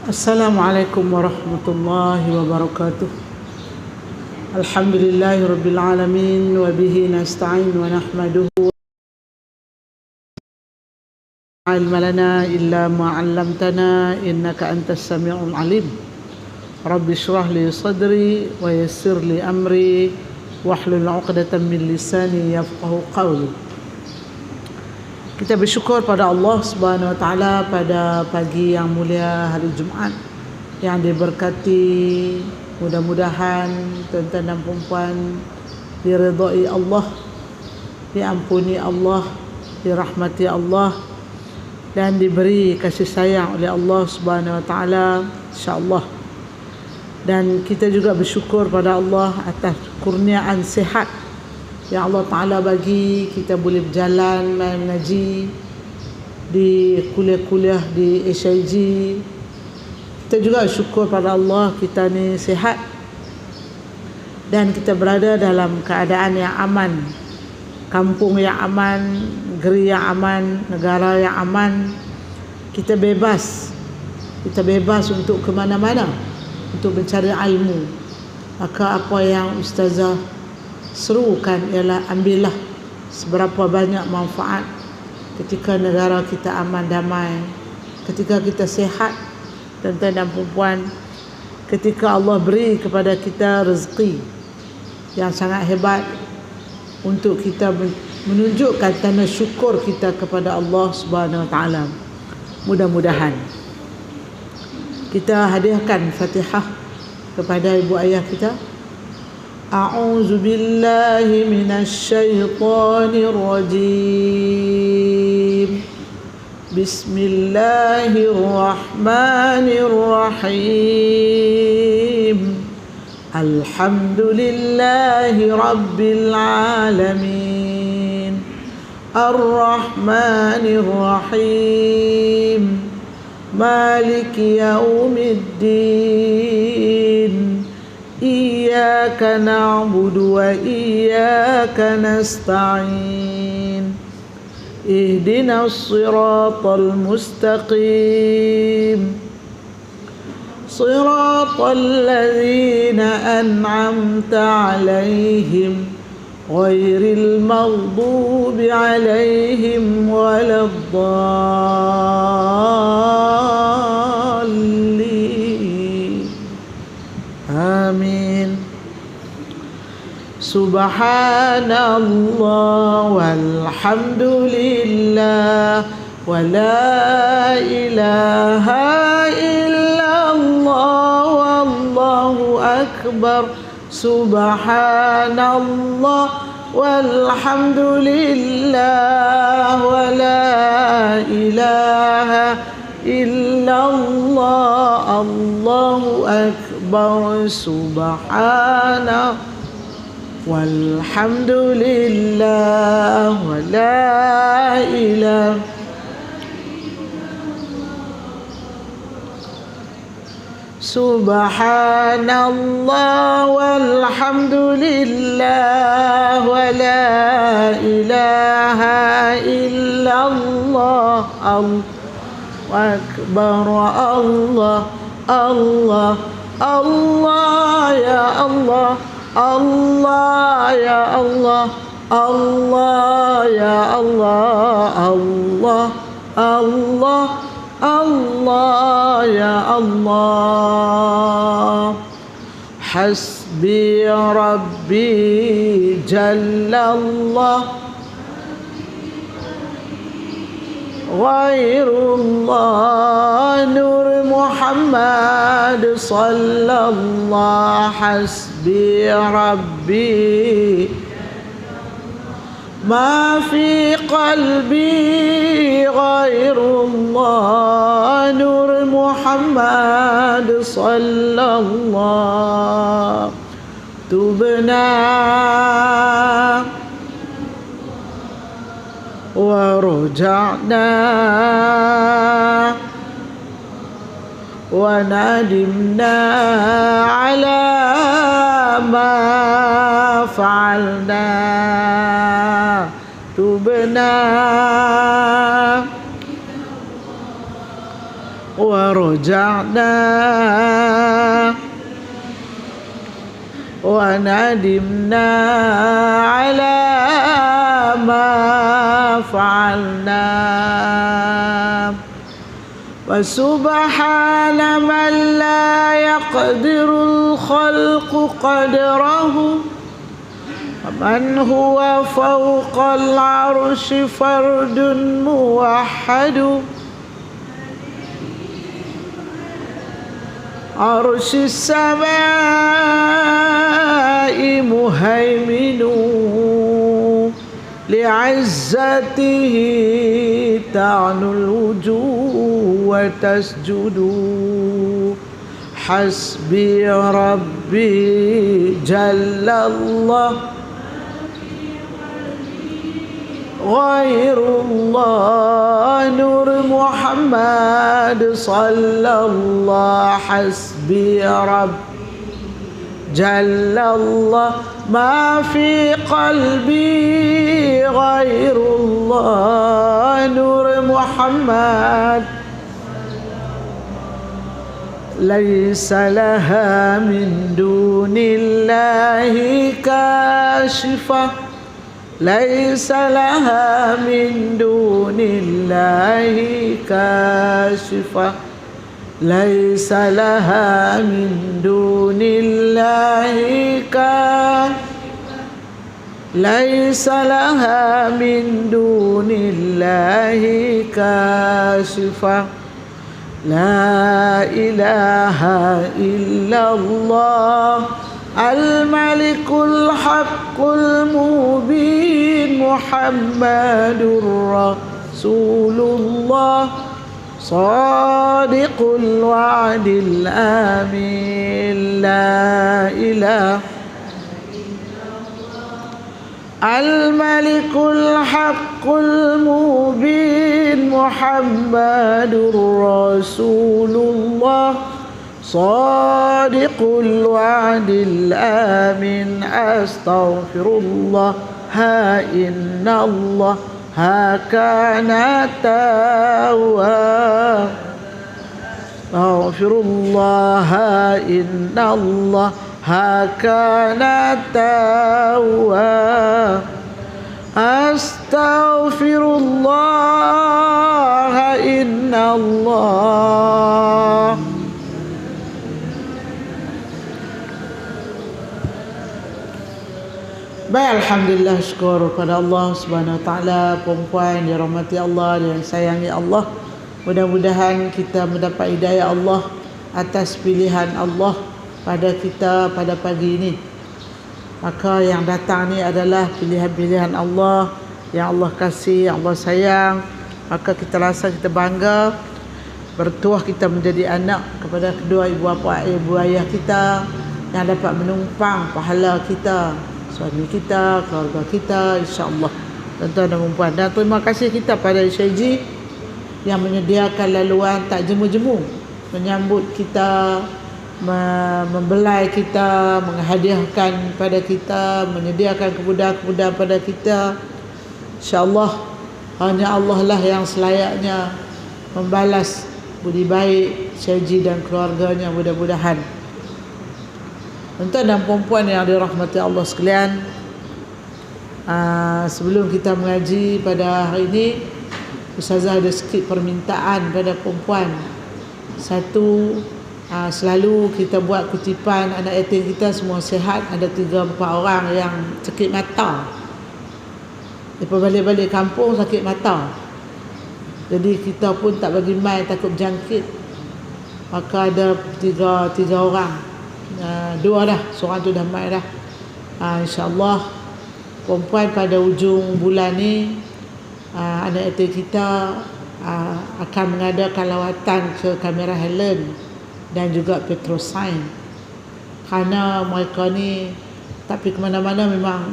Assalamualaikum warahmatullahi wabarakatuh. Alhamdulillahirabbil alamin wa bihi nasta'in wa nahmaduhu la ilma lana illa ma 'allamtana innaka antas samiul alim. Rabbi shrah li sadri wa yassir li amri wahlul 'uqdatam min lisani yafqahu qawli. Kita bersyukur pada Allah Subhanahu wa taala pada pagi yang mulia hari Jumaat yang diberkati. Mudah-mudahan tuan-tuan dan puan diridai Allah, diampuni Allah, dirahmati Allah dan diberi kasih sayang oleh Allah Subhanahu wa taala insya-Allah. Dan kita juga bersyukur pada Allah atas kurniaan sihat yang Allah Ta'ala bagi kita boleh berjalan mengaji di kuliah-kuliah di SIG. Kita juga syukur pada Allah kita ni sihat dan kita berada dalam keadaan yang aman, kampung yang aman, negeri yang aman, negara yang aman. Kita bebas untuk ke mana-mana untuk mencari ilmu. Maka apa yang ustazah serukan ialah ambillah seberapa banyak manfaat ketika negara kita aman damai, ketika kita sihat, tuan-tuan dan puan, ketika Allah beri kepada kita rezeki yang sangat hebat untuk kita menunjukkan tanda syukur kita kepada Allah Subhanahu wa taala. Mudah-mudahan kita hadiahkan Fatihah kepada ibu ayah kita. A'udzu billahi minasy syaithanir rajim. Bismillahirrahmanirrahim. Alhamdulillahi rabbil alamin. Arrahmanirrahim. Maliki yaumiddin. Iyyaka na'budu wa iyyaka nasta'in. Ihdinas siratal mustaqim. Siratal ladzina an'amta 'alaihim ghairil maghdubi 'alaihim waladdallin. Amin. Subhanallah walhamdulillah wa la ilaha illallah wallahu akbar. Subhanallah walhamdulillah wa la ilaha illallah allahu akbar. Subhanallah walhamdulillah wa la ilaha. Subhanallah walhamdulillah wa la ilaha illallah allahu akbar. Allah Allah Allah ya Allah, Allah ya Allah, Allah ya Allah, Allah Allah Allah ya Allah. Hasbi Rabbi Jallallah Ghairullah Nur Muhammad Sallallahu. Hasbi Rabbi Ma fi qalbi Ghairullah Nur Muhammad Sallallahu. Tubna ورجعنا وندمنا على ما فعلنا. تبنا ورجعنا وندمنا على ما فعلنا وسبحان من لا يقدر الخلق قدره ومن هو فوق العرش فرد موحد عرش السماء مهيمن لعزته تعنو الوجوه وتسجد حسبي ربي جل الله غير الله نور محمد صلى الله حسبي رب جل الله ما في قلبي غير الله نور محمد ليس لها من دون الله كاشفة ليس لها من دون الله كاشفة ليس لها من دون الله ليس لها من دون الله كاشفة لا إله إلا الله الملك الحق المبين محمد رسول الله صادق الوعد الآمين لا إله الملك الحق المبين محمد رسول الله صادق الوعد الآمين أستغفر الله ها إن الله ها كان توابا أستغفر الله إن الله ها كان توابا أستغفر الله إن الله Baik, alhamdulillah, syukur kepada Allah Subhanahu wa taala. Perempuan dirahmati Allah dan sayangi Allah. Mudah-mudahan kita mendapat hidayah Allah atas pilihan Allah pada kita pada pagi ini. Maka yang datang ni adalah pilihan-pilihan Allah yang Allah kasih, yang Allah sayang. Maka kita rasa kita bangga bertuah kita menjadi anak kepada kedua ibu bapa, ibu ayah kita yang dapat menumpang pahala kita, suami kita, keluarga kita, insya-Allah. Tuan-tuan dan puan-puan, dan terima kasih kita pada SYG yang menyediakan laluan tak jemu-jemu menyambut kita, membelai kita, menghadiahkan pada kita, menyediakan kemudahan-kemudahan pada kita. InsyaAllah hanya Allah lah yang selayaknya membalas budi baik SYG dan keluarganya, mudah-mudahan. Tuan-tuan dan puan-puan yang dirahmati Allah sekalian, sebelum kita mengaji pada hari ini, Ustazah ada sikit permintaan pada perempuan. Satu, selalu kita buat kutipan anak yatim kita semua sihat. Ada 3-4 orang yang sakit mata. Lepas balik-balik kampung sakit mata. Jadi kita pun tak bagi mai, takut berjangkit. Maka ada tiga orang. 2 dah, seorang tu dah mai dah. InsyaAllah perempuan pada ujung bulan ni, anak yatim kita akan mengadakan lawatan ke Kamera Helen dan juga Petrosain. Kerana mereka ni tak pergi ke mana-mana, memang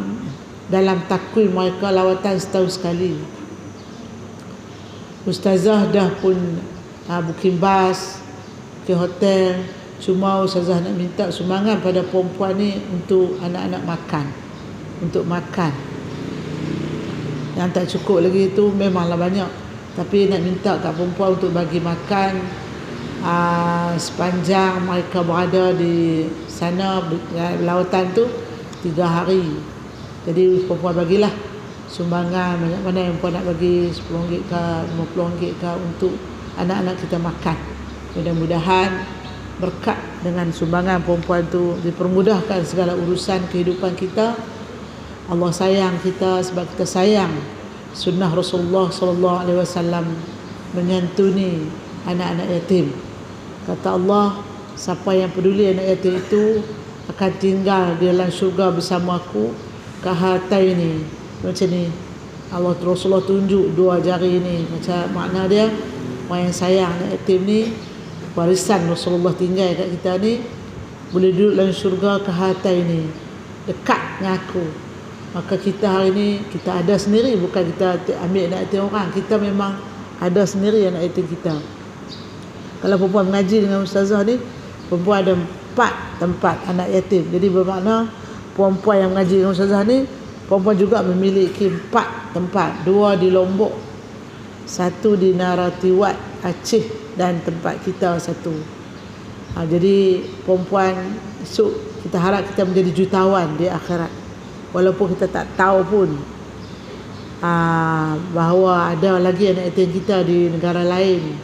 dalam takwim mereka lawatan setahun sekali. Ustazah dah pun booking bas ke hotel. Cuma Ustazah nak minta sumbangan pada perempuan ni untuk anak-anak makan, untuk makan. Yang tak cukup lagi tu memanglah banyak, tapi nak minta kat perempuan untuk bagi makan sepanjang mereka berada di sana lautan tu 3 hari. Jadi perempuan bagilah sumbangan banyak mana yang perempuan nak bagi, RM10 ke RM50 ke untuk anak-anak kita makan. Mudah-mudahan berkat dengan sumbangan perempuan tu dipermudahkan segala urusan kehidupan kita. Allah sayang kita sebab kita sayang sunnah Rasulullah sallallahu alaihi wasallam menyantuni anak-anak yatim. Kata Allah, siapa yang peduli anak yatim itu akan tinggal di dalam syurga bersama aku. Kahataini, macam ni Rasulullah tunjuk 2 jari ni, macam makna dia orang yang sayang anak yatim ni, warisan Rasulullah tinggal kat kita ni, boleh duduk dalam syurga kahataini, dekat dengan aku. Maka kita hari ni kita ada sendiri, bukan kita ambil anak yatim orang, kita memang ada sendiri anak yatim kita. Kalau perempuan mengaji dengan ustazah ni, perempuan ada 4 tempat anak yatim. Jadi bermakna perempuan yang mengaji dengan ustazah ni, perempuan juga memiliki 4 tempat. 2 di Lombok, 1 di Naratiwat, Aceh, dan tempat kita 1. Jadi perempuan esok kita harap kita menjadi jutawan di akhirat. Walaupun kita tak tahu pun bahawa ada lagi anak yatim kita di negara lain,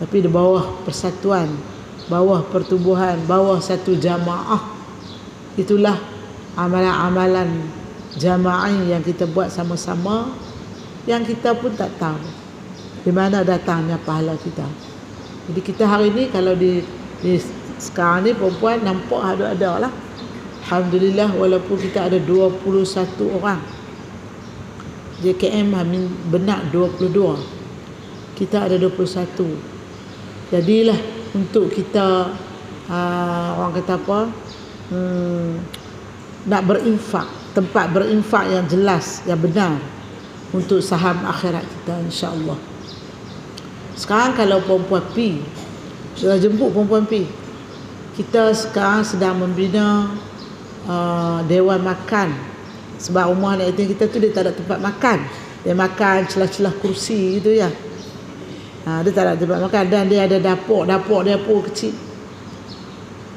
tapi di bawah persatuan, bawah pertubuhan, bawah satu jamaah. Itulah amalan-amalan jama'i yang kita buat sama-sama, yang kita pun tak tahu di mana datangnya pahala kita. Jadi kita hari ni kalau di sekarang ni perempuan nampak ada lah. Alhamdulillah, walaupun kita ada 21 orang, JKM benak 22, kita ada 21. Jadilah untuk kita orang kata apa, nak berinfak, tempat berinfak yang jelas, yang benar untuk saham akhirat kita, insya-Allah. Sekarang kalau perempuan pi, sudah jemput perempuan pi, kita sekarang sedang membina dewan makan. Sebab rumah anak yatim kita tu dia tak ada tempat makan, dia makan celah-celah kursi gitu ya. Dia tak ada tempat makan, dan dia ada dapur dia pun kecil.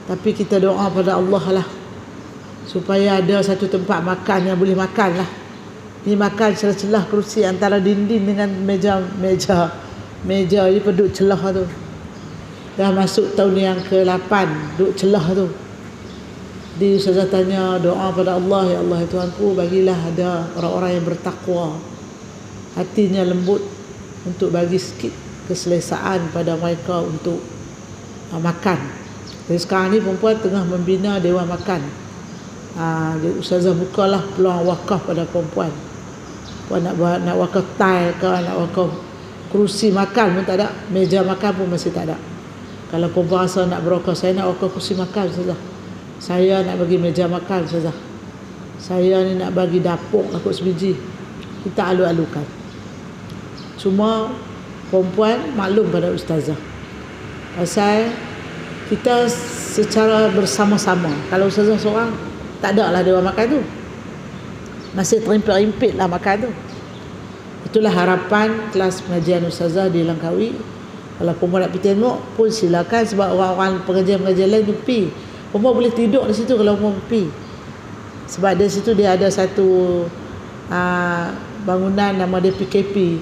Tapi kita doa pada Allah lah supaya ada satu tempat makan yang boleh makan lah. Ni makan celah-celah kursi antara dinding dengan meja ni duduk celah tu. Dah masuk tahun yang ke-8 duduk celah tu. Di ustazah tanya doa pada Allah, ya Allah Tuhanku, bagilah ada orang-orang yang bertakwa, hatinya lembut, untuk bagi sikit keselesaan pada mereka untuk makan. Jadi sekarang ni perempuan tengah membina dewan makan. Jadi ustazah bukalah peluang wakaf pada perempuan. Puan nak wakaf tile ke, nak wakaf kerusi makan pun tak ada, meja makan pun masih tak ada. Kalau perempuan rasa nak berwakaf, saya nak wakaf kerusi makan ustazah, saya nak bagi meja makan ustazah, saya ni nak bagi dapur takut sebiji, kita alu-alukan. Cuma perempuan maklum pada ustazah, pasal kita secara bersama-sama. Kalau ustazah seorang, tak ada lah dewan makan tu, masih terimpit-rimpit lah makan tu. Itulah harapan kelas pengajian ustazah di Langkawi. Kalau perempuan nak pergi tengok pun silakan, sebab orang-orang pengajian-pengajian lain tu pergi, perempuan boleh tidur di situ kalau perempuan pergi. Sebab di situ dia ada satu bangunan nama dia PKP,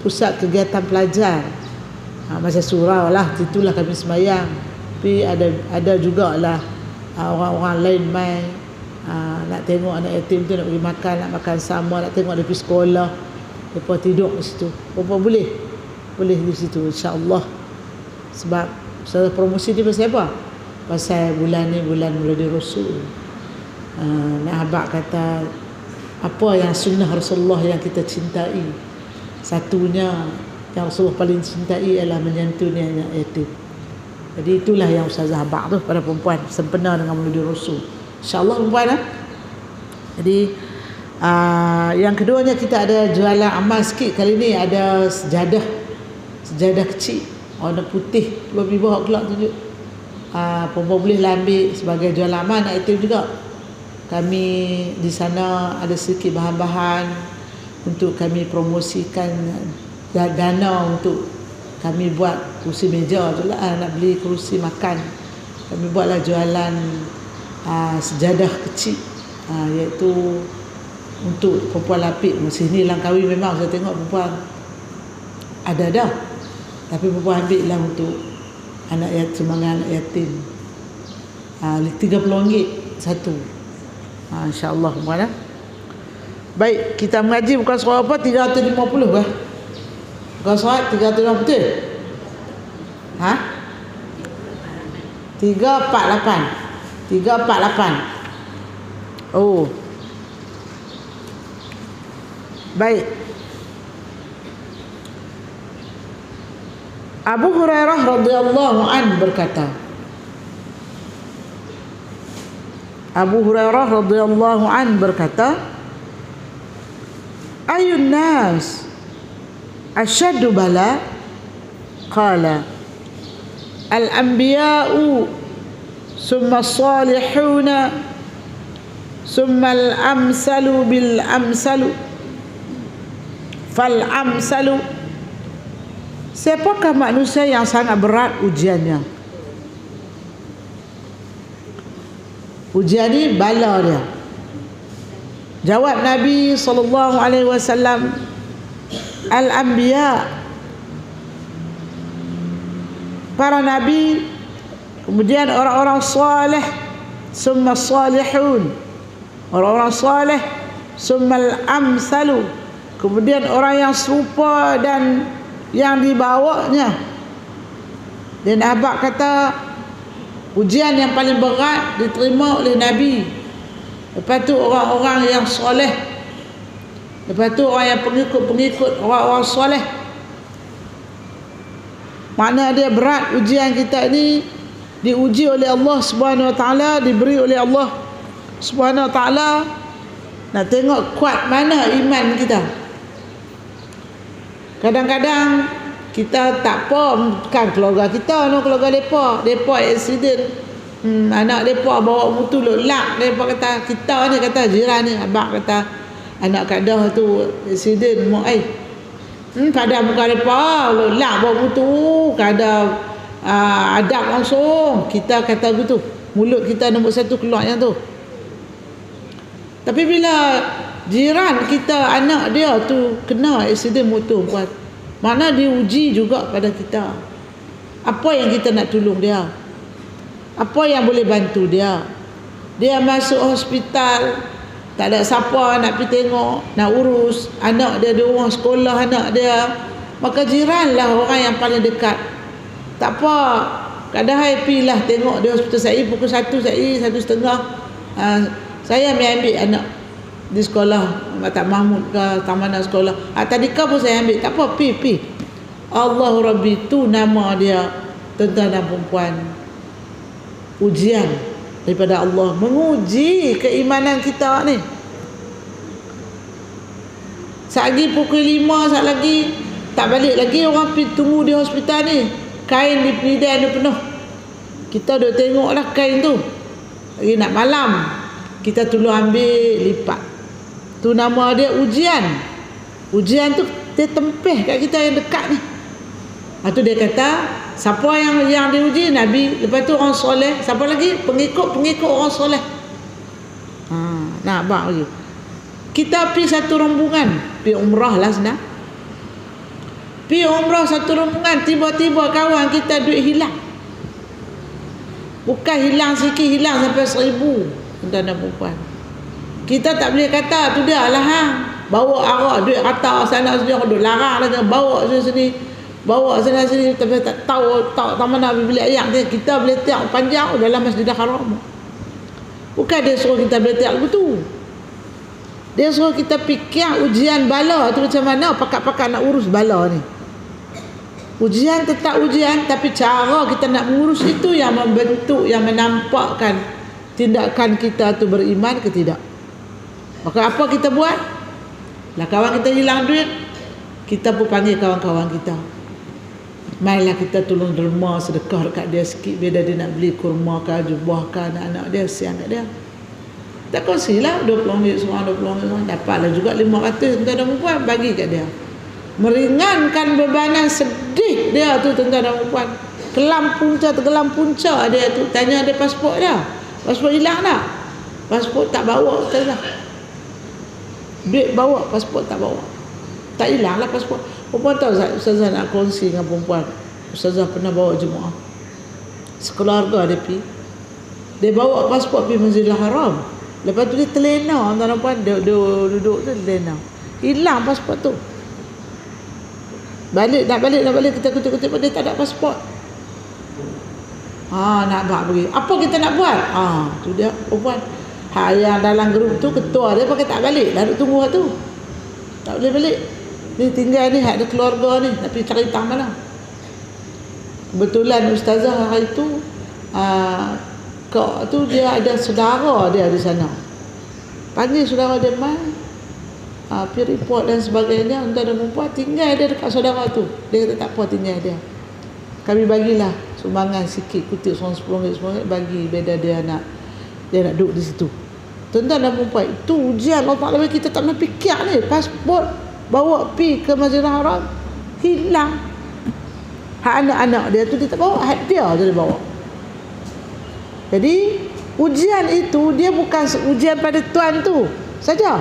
Pusat Kegiatan Pelajar, macam surau lah, itulah kami sembahyang. Tapi ada jugalah orang-orang lain mai nak tengok anak yatim tu, nak pergi makan, nak makan sama, nak tengok dia pergi sekolah, mereka tidur di situ. Perempuan boleh di situ, insya-Allah. Sebab saya promosi dia pasal apa? Pasal bulan ni bulan Maulid Rasul. Nak habaq kata apa yang sunnah Rasulullah yang kita cintai, satunya yang Rasulullah paling cintai ialah menyantuni anak yatim. Jadi itulah yang ustazah habaq tu pada perempuan, sempena dengan Maulid Rasul, insya-Allah perempuan lah. Jadi yang keduanya, kita ada jualan amal sikit kali ni. Ada sejadah kecil warna putih, lebih bawah kelak tunjuk. Perempuan boleh ambil sebagai jualan amal anak yatim juga. Kami di sana ada sedikit bahan-bahan untuk kami promosikan dana untuk kami buat kerusi meja je lah, nak beli kerusi makan. Kami buatlah jualan sejadah kecil, iaitu untuk perempuan lapik. Sini Langkawi memang saya tengok perempuan ada dah, tapi perempuan ambil lah untuk anak yatim, semangat anak yatim. RM30 satu. InsyaAllah perempuan. Baik, kita mengaji bukan surah apa? 350 kah? Bukan surah 350 betul? 348. Oh. Baik. Abu Hurairah radhiyallahu an berkata, Ayun nas asyaddu bala? Qala al-anbiya'u summa as-salihuna summa al-amsalu bil-amsalu fal-amsalu. Siapakah manusia yang sangat berat ujiannya? Ujian ni bala dia. Jawab Nabi SAW, al-anbiya, para nabi, kemudian orang-orang salih, summa salihun, orang-orang salih, summa al-amsalu, kemudian orang yang serupa dan yang dibawanya. Dan Abang kata ujian yang paling berat diterima oleh Nabi, lepas tu orang-orang yang soleh, lepas tu orang yang pengikut orang-orang soleh. Makna dia berat ujian kita ni, diuji oleh Allah Subhanahu Wa Taala, diberi oleh Allah Subhanahu Wa Taala. Nak tengok kuat mana iman kita. Kadang-kadang kita tak apa, bukan keluarga kita, keluarga depa accident, anak depa bawa motor lak, depa kata, kita ni kata jiran ni, abang kata anak kadah tu accident pada muka depa lak bawa motor, kada adab langsung, kita kata begitu, mulut kita nombor satu keluar yang tu. Tapi bila jiran kita anak dia tu kena accident motor, buat mana diuji juga pada kita. Apa yang kita nak tolong dia? Apa yang boleh bantu dia? Dia masuk hospital, tak ada siapa nak pergi tengok, nak urus anak dia, di rumah sekolah anak dia, maka jiranlah orang yang paling dekat. Tak apa, kadang happy lah tengok dia hospital. Saya pukul 1, saya 1:30, saya ambil anak di sekolah, Tak Mahmud ke Taman Sekolah. Tadika pun saya ambil. Tak apa, pi. Allahu Rabbi, tu nama dia, tuan-tuan dan perempuan. Ujian daripada Allah, menguji keimanan kita ni. Saat lagi pukul 5, saat lagi tak balik lagi, orang pergi tunggu di hospital ni. Kain di pilihan dia penuh. Kita dah tengok lah kain tu. Lagi nak malam, kita tolong ambil, lipat. Tu nama dia ujian. Ujian tu dia tempih kat kita yang dekat ni. Tu dia kata, siapa yang diuji? Nabi, lepas tu orang soleh. Siapa lagi? Pengikut orang soleh. Nak abang lagi. Kita pergi satu rombongan, pergi umrah lah senang. Pergi umrah satu rombongan, tiba-tiba kawan kita duit hilang. Bukan hilang sikit, hilang sampai 1,000. Tuan dan perempuan, kita tak boleh kata tu dia lah bawa arak duit rata sana sini, orang duk larang lagi, bawa sini, bawa sana sini, tapi tak tahu tak mana beli ayam dia. Kita boleh tiap panjang dalam Masjidil Haram. Bukan dia suruh kita boleh tiap begitu, dia suruh kita fikir ujian bala tu macam mana, pakat-pakat nak urus bala ni. Ujian tetap ujian, tapi cara kita nak mengurus itu yang membentuk, yang menampakkan tindakan kita tu beriman ke tidak. Maka apa kita buat? Lah kawan kita hilang duit, kita pun panggil kawan-kawan kita, mainlah kita tolong derma sedekah dekat dia sikit, bila dia nak beli kurma ke jubah ke anak-anak dia, siang kat dia. Tak kongsilah RM20 seorang, RM20 seorang, dapatlah juga RM500 tuan dan perempuan, bagi kat dia. Meringankan bebanan sedih dia tu tuan-tuan dan puan. Tenggelam punca dia tu. Tanya ada pasport dah. Pasport hilang dah. Pasport tak bawa ustazah. Duit bawa, pasport tak bawa. Tak hilang lah pasport. Perempuan tahu tak, ustazah nak kongsi dengan perempuan. Ustazah pernah bawa jemaah. Sekeluarga dia pergi. Dia bawa pasport pergi Masjidil Haram. Lepas tu dia terlena, tuan-tuan, dia duduk tu terlena. Hilang pasport tu. Nak balik kita kutip-kutip dia tak ada pasport. Nak pergi. Apa kita nak buat? Tu dia perempuan. Yang dalam grup tu ketua dia pakai tak balik. Dah duduk tunggu tu. Tak boleh balik. Ni tinggal ni ada keluarga ni, nak pergi cari tang mana. Kebetulan ustazah hari tu kak tu dia ada saudara dia di sana. Panggil saudara dia mai, pergi report dan sebagainya. Untuk ada perempuan tinggal dia dekat saudara tu. Dia kata tak apa tinggal dia. Kami bagilah sumbangan sikit, kutip RM10 bagi beda dia nak duduk di situ. Tuan-tuan dan perempuan, itu ujian Allah Ta'ala. Kita tak pernah fikir ni. Pasport bawa pi ke Masjidil Haram hilang. Hak anak-anak dia tu dia tak bawa, hak dia je dia bawa. Jadi ujian itu dia bukan ujian pada tuan tu saja.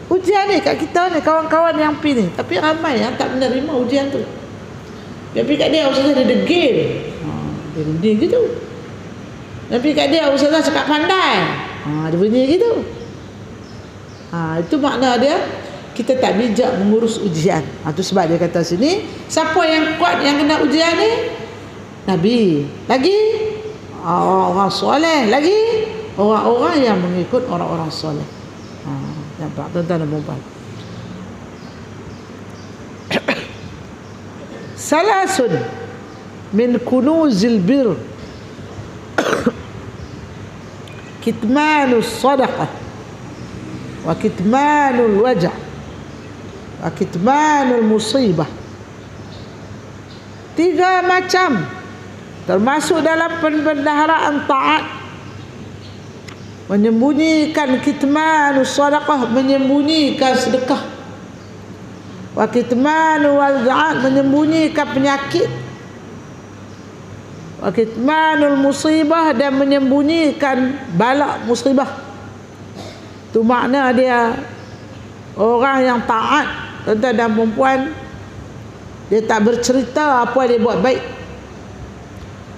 Ujian ni kat kita ni, kawan-kawan yang pi ni. Tapi ramai yang tak menerima ujian tu. Tapi kat dia ustazah dia degil. Dia bunyi gitu. Tapi kat dia ustazah cakap pandai. Dia bunyi gitu. Itu makna dia kita tak bijak mengurus ujian. Itu sebab dia kata sini, siapa yang kuat yang kena ujian ni? Nabi. Lagi orang soleh. Lagi orang-orang yang mengikut orang-orang soleh. Nampak tuan-tuan dan puan-puan. Salasun min kunuzil bir kitmanus sadaqah wa kitmanul wajah wa kitmanul musibah. 3 macam termasuk dalam pembendaharaan taat, menyembunyikan kitmanus sadaqah, menyembunyikan sedekah, wa kitmanul wajah, menyembunyikan penyakit, wa kitmanul musibah, dan menyembunyikan bala musibah. Tu makna dia orang yang taat, tuan-tuan dan perempuan. Dia tak bercerita apa dia buat baik,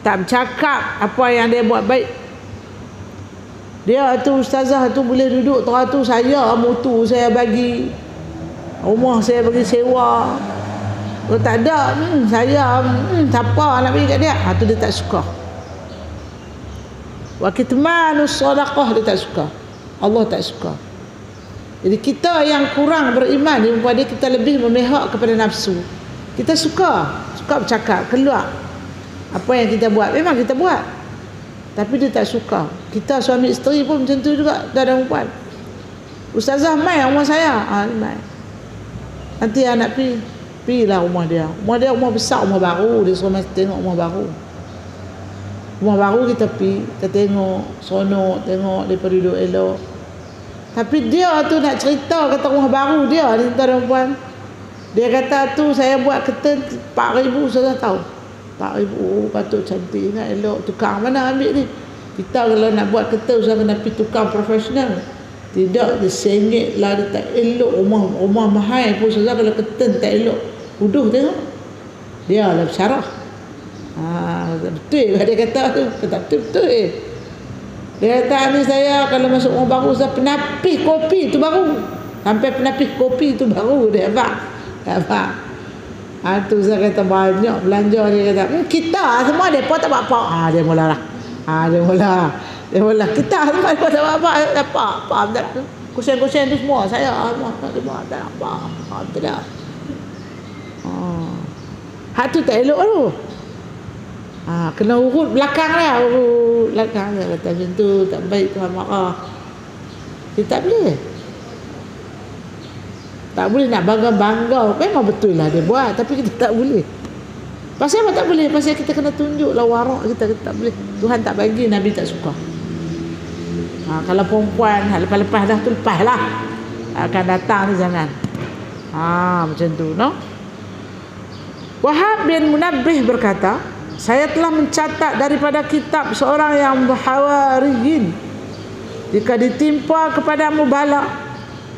tak bercakap apa yang dia buat baik. Dia tu ustazah tu boleh duduk teratur, saya mutu saya bagi, rumah saya bagi sewa. Kalau tak ada, saya siapa nak bagi kat dia? Tu dia tak suka. Wa kitmanus sadaqah, dia tak suka. Allah tak suka. Jadi kita yang kurang beriman dia, kita lebih memihak kepada nafsu. Kita suka bercakap, keluar apa yang kita buat, memang kita buat. Tapi dia tak suka. Kita suami isteri pun macam tu juga, dalam perempuan. Ustazah mai rumah saya, mai. Nanti anak pergilah rumah dia. Rumah besar, rumah baru. Dia suruh mesti tengok rumah baru. Rumah baru kita pergi, kita tengok, seronok, tengok dia duduk elok. Tapi dia tu nak cerita kata rumah baru dia ni, tuan dan puan. Dia kata tu saya buat curtain 4,000, saya tahu. 4,000, patut cantik nak elok. Tukang mana ambil ni? Kita kalau nak buat curtain saya kena pergi tukang profesional. Tidak, dia sengit lah, dia tak elok. Rumah mahal pun saya kalau curtain tak elok. Uduh tengok. Dia lah bersyarah. Betul dia kata tu. Kata betul. Dia kata ni saya kalau masuk rumah baru saya penapis kopi tu baru. Sampai penapis kopi tu baru dia abang. Tu saya kata banyak belanja. Dia kata kita semua depa tak buat apa. Dia mulalah. Dia mula kita semua depa tak buat apa. Apa kusen-kusen tu semua saya semua tak apa. Betul dah. Hak tu tak elok tu. Kena urut belakang dia. Urut belakang dia. Kata macam tu tak baik, Tuhan marah. Dia tak boleh. Tak boleh nak bangga-bangga. Memang betul lah dia buat. Tapi kita tak boleh. Pasal apa tak boleh? Pasal kita kena tunjuklah warak kita tak boleh. Tuhan tak bagi, Nabi tak suka. Kalau perempuan lepas-lepas dah tu lepaslah. Akan datang ni jangan. Macam tu, no? Wahab bin Munabbih berkata, saya telah mencatat daripada kitab seorang yang berhawariyin, jika ditimpa kepadamu bala,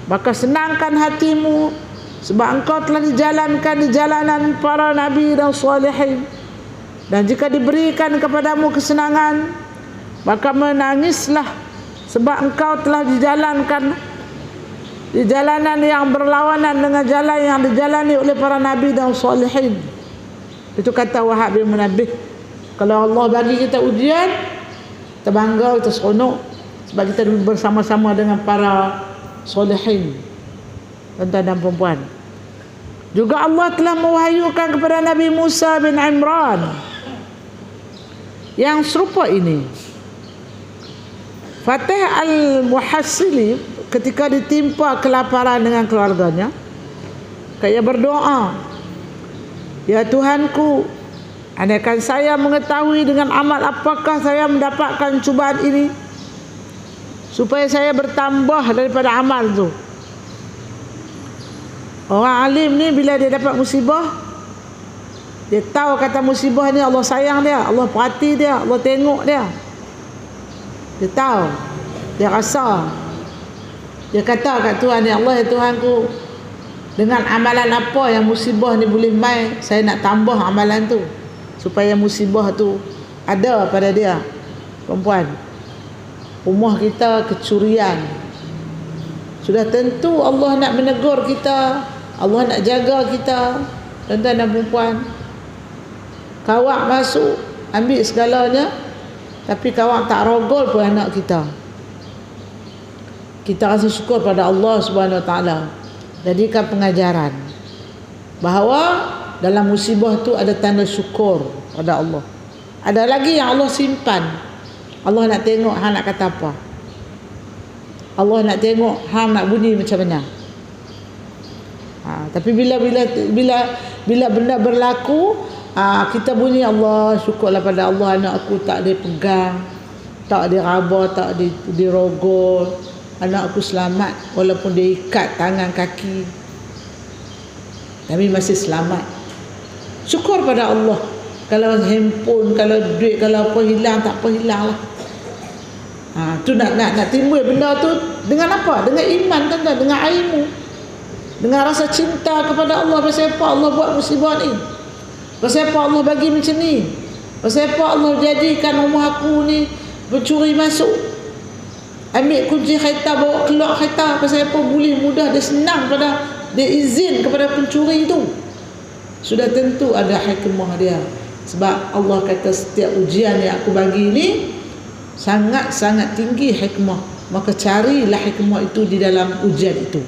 maka senangkan hatimu, sebab engkau telah dijalankan di jalanan para nabi dan salihin. Dan jika diberikan kepadamu kesenangan, maka menangislah, sebab engkau telah dijalankan di jalanan yang berlawanan dengan jalan yang dijalani oleh para nabi dan salihin. Itu kata Wahab bin Munabbih. Kalau Allah bagi kita ujian, kita bangga, kita seronok, sebab kita bersama-sama dengan para salihin, tuan-tuan dan puan-puan. Juga Allah telah mewahyukan kepada Nabi Musa bin Imran yang serupa ini. Fatih al-Muhassili ketika ditimpa kelaparan dengan keluarganya, kayak berdoa, ya Tuhanku, andaikan saya mengetahui dengan amal apakah saya mendapatkan cubaan ini, supaya saya bertambah daripada amal tu. Orang alim ni bila dia dapat musibah, dia tahu kata musibah ni Allah sayang dia, Allah perhati dia, Allah tengok dia. Dia tahu, dia rasa. Dia kata kat Tuhan, ya Allah, ya Tuhanku, dengan amalan apa yang musibah ni boleh mai, saya nak tambah amalan tu, supaya musibah tu ada pada dia. Perempuan, rumah kita kecurian, sudah tentu Allah nak menegur kita, Allah nak jaga kita, tuan-tuan dan perempuan. Kawak masuk, ambil segalanya, tapi kawak tak rogol pun anak kita. Kita rasa syukur pada Allah Subhanahu Wa Taala. Jadikan pengajaran bahawa dalam musibah tu ada tanda syukur pada Allah. Ada lagi yang Allah simpan. Allah nak tengok hang nak kata apa. Allah nak tengok hang nak bunyi macam mana. Tapi bila benda berlaku, kita bunyi Allah, syukurlah pada Allah, anak aku tak ada pegang, tak ada raba, tak ada dirogol, anak aku selamat walaupun dia ikat tangan kaki, tapi masih selamat. Syukur pada Allah. Kalau handphone, kalau duit, kalau apa hilang, tak apa hilang lah. Tu nak timbul benda tu dengan apa? Dengan iman, tuan-tuan, dengan ilmu, dengan rasa cinta kepada Allah. Pasal apa Allah buat musibah ni? Pasal apa Allah bagi macam ni? Pasal apa Allah jadikan rumah aku ni pencuri masuk, ambil kunci kereta, bawa keluar kereta? Pasal apa boleh mudah, dia senang pada, dia izin kepada pencuri itu? Sudah tentu ada hikmah dia. Sebab Allah kata setiap ujian yang aku bagi ni sangat-sangat tinggi hikmah, maka carilah hikmah itu di dalam ujian itu.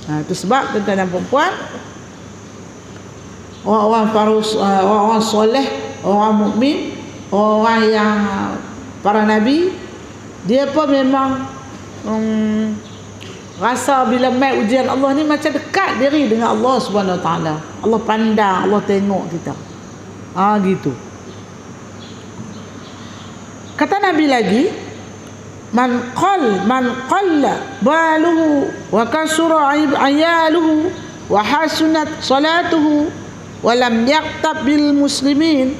Itu sebab tuan-tuan dan puan-puan, orang soleh, orang mukmin, orang yang para nabi, dia pun memang rasa bila mai ujian Allah ni macam dekat diri dengan Allah Subhanahu Wa Taala. Allah pandang, Allah tengok kita. Gitu. Kata Nabi lagi, man qalla baluhu wa kasura ayaluhu wa hasunat salatuhu wa lam yaqtab bil muslimin